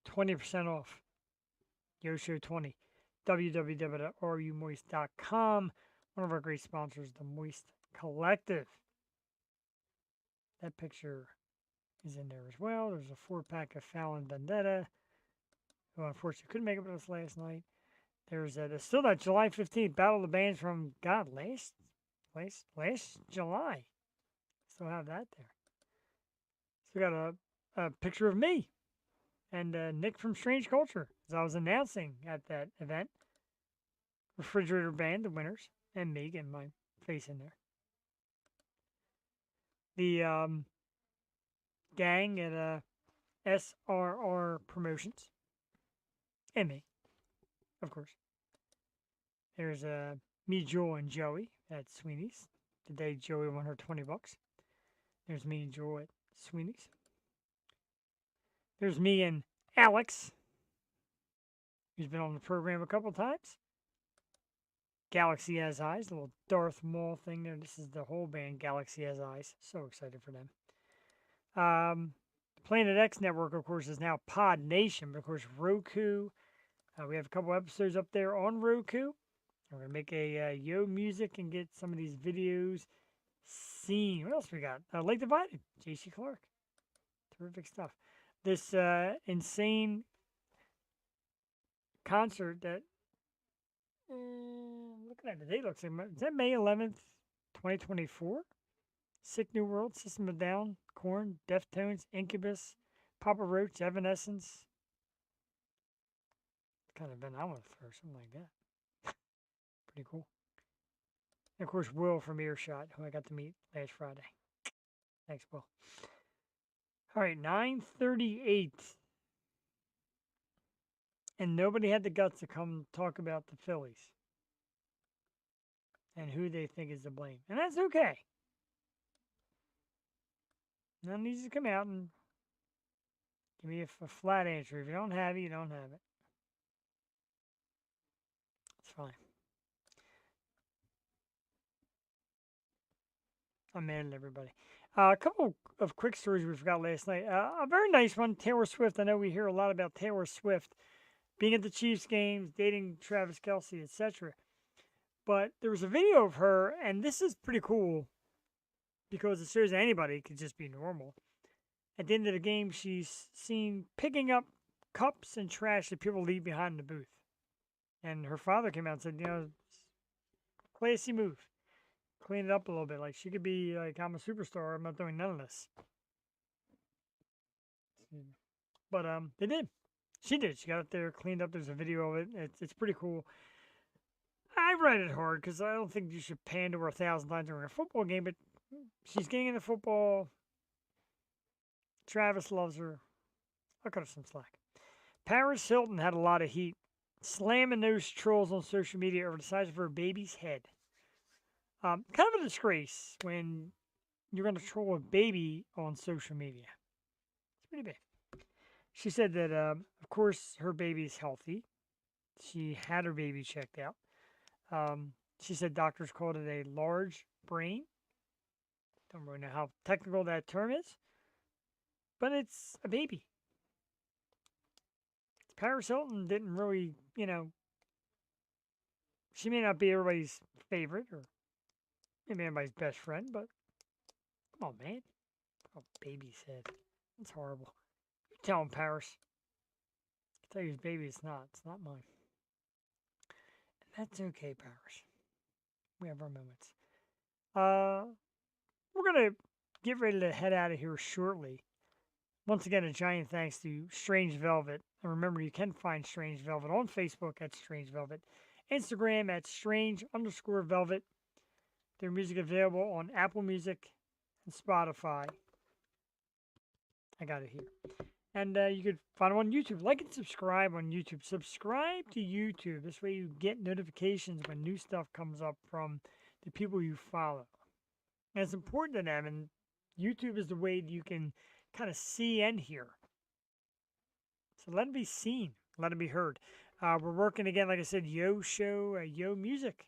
Speaker 2: 20% off. YOSHOW20. www.rumoist.com. One of our great sponsors, the Moist Collective. That picture is in there as well. There's a 4-pack of Fallon Vendetta, who unfortunately couldn't make it with us last night. There's still that July 15th Battle of the Bands from last July. Still have that there. Still got a picture of me and Nick from Strange Culture, as I was announcing at that event. Refrigerator Band, the winners, and me getting my face in there. The gang at SRR Promotions, and me, of course. There's me, Joel, and Joey at Sweeney's. Today, Joey won her $20. There's me and Joel at Sweeney's. There's me and Alex, who's been on the program a couple times. Galaxy Has Eyes, the little Darth Maul thing there. This is the whole band, Galaxy Has Eyes. So excited for them. Planet X Network, of course, is now Pod Nation, but of course, Roku. We have a couple episodes up there on Roku. We're going to make a Yo Music and get some of these videos seen. What else we got? Lake Divided, J.C. Clark. Terrific stuff. This insane concert that, looking at the date, looks like, is that May 11th, 2024? Sick New World, System of a Down, Korn, Deftones, Incubus, Papa Roach, Evanescence. Kind of been I want to throw something like that. Pretty cool. And of course, Will from Earshot, who I got to meet last Friday. Thanks, Will. All right, 9:38. And nobody had the guts to come talk about the Phillies and who they think is to blame. And that's okay. None needs to come out and give me a flat answer. If you don't have it, you don't have it. It's fine. I'm mad at everybody. A couple of quick stories we forgot last night. A very nice one, Taylor Swift. I know we hear a lot about Taylor Swift being at the Chiefs games, dating Travis Kelce, etc. But there was a video of her, and this is pretty cool because it shows that anybody could just be normal. At the end of the game, she's seen picking up cups and trash that people leave behind in the booth. And her father came out and said, you know, classy move. Clean it up a little bit. Like, she could be like, I'm a superstar. I'm not doing none of this. But they did. She did. She got up there, cleaned up. There's a video of it. It's pretty cool. I read it hard because I don't think you should pander her 1,000 times during a football game, but she's getting into football. Travis loves her. I'll cut her some slack. Paris Hilton had a lot of heat, slamming those trolls on social media over the size of her baby's head. Kind of a disgrace when you're going to troll a baby on social media. It's pretty bad. She said that, of course, her baby is healthy. She had her baby checked out. She said doctors called it a large brain. Don't really know how technical that term is, but it's a baby. Paris Hilton didn't really, you know, she may not be everybody's favorite or maybe anybody's best friend, but come on, man. Oh, baby's head. That's horrible. You tell him, Paris. I tell you his baby is not. It's not mine. And that's okay, Paris. We have our moments. We're going to get ready to head out of here shortly. Once again, a giant thanks to Strange Velvet. And remember, you can find Strange Velvet on Facebook at Strange Velvet, Instagram at Strange_Velvet. Their music available on Apple Music and Spotify. I got it here. And you could find them on YouTube. Like and subscribe on YouTube. Subscribe to YouTube. This way you get notifications when new stuff comes up from the people you follow. And it's important to them. And YouTube is the way you can kind of see and hear. So let it be seen. Let it be heard. We're working again, like I said, Yo Show, Yo Music,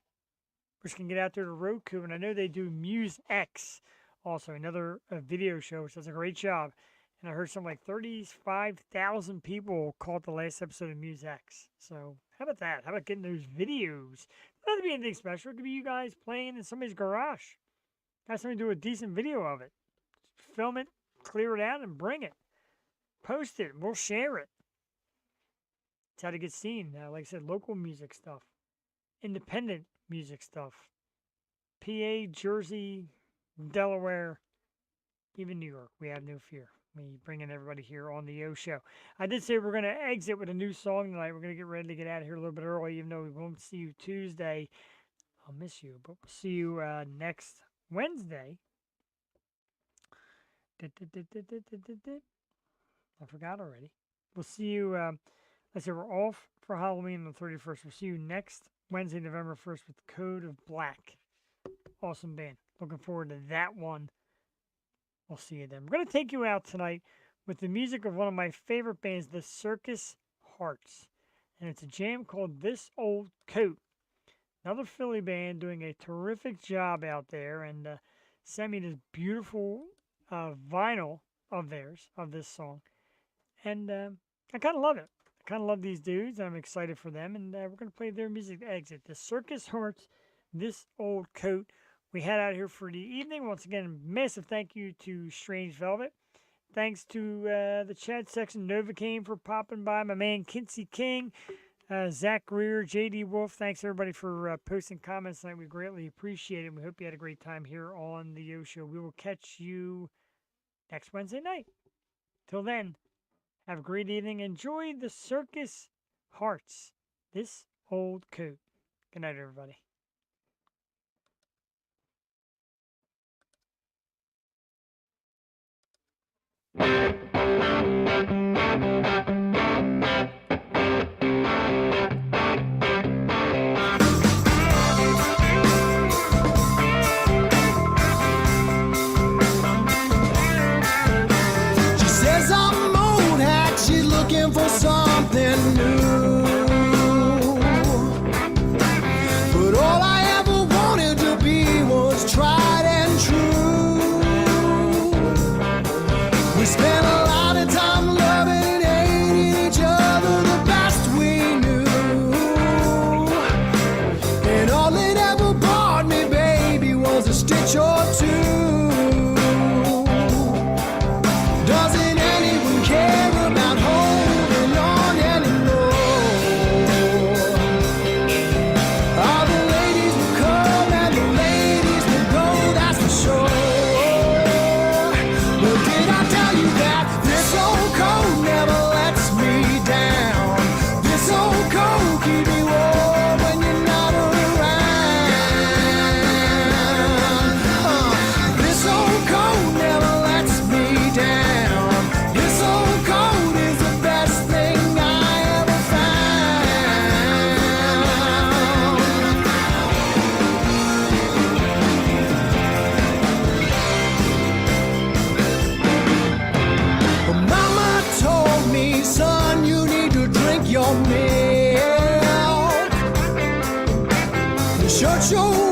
Speaker 2: which can get out there to Roku. And I know they do MuseX, also another video show, which does a great job. And I heard something like 35,000 people caught the last episode of MuseX. So how about that? How about getting those videos? It doesn't have to be anything special. It could be you guys playing in somebody's garage. Have somebody do a decent video of it. Film it, clear it out, and bring it. Post it. We'll share it. It's how to get seen. Like I said, local music stuff. Independent music stuff. PA, Jersey, Delaware, even New York. We have no fear. We bringing everybody here on the Yo Show. I did say we're going to exit with a new song tonight. We're going to get ready to get out of here a little bit early, even though we won't see you Tuesday. I'll miss you, but we'll see you next Wednesday. I forgot already. We'll see you. I said we're off for Halloween on the 31st. We'll see you next Wednesday, November 1st with Code of Black. Awesome band. Looking forward to that one. We'll see you then. We're going to take you out tonight with the music of one of my favorite bands, the Circus Hearts. And it's a jam called This Old Coat. Another Philly band doing a terrific job out there. And sent me this beautiful vinyl of theirs, of this song. And I kind of love it. I kind of love these dudes. And I'm excited for them. And we're going to play their music to exit. The Circus Hearts, This Old Coat. We head out here for the evening. Once again, massive thank you to Strange Velvet. Thanks to the chat section, Novocaine for popping by. My man, Kinsey King, Zach Greer, JD Wolf. Thanks, everybody, for posting comments tonight. We greatly appreciate it. We hope you had a great time here on the Yo Show. We will catch you next Wednesday night. Till then, have a great evening. Enjoy the Circus Hearts, This Old Coat. Good night, everybody.
Speaker 1: She says I'm old hat, she's looking for something new. But all I ever wanted to be was tried and true. We spent a lot of time loving in keep me warm when you're not around. This old coat never lets me down. This old coat is the best thing I ever found. Mama told me, son, you need to drink your milk. Shut your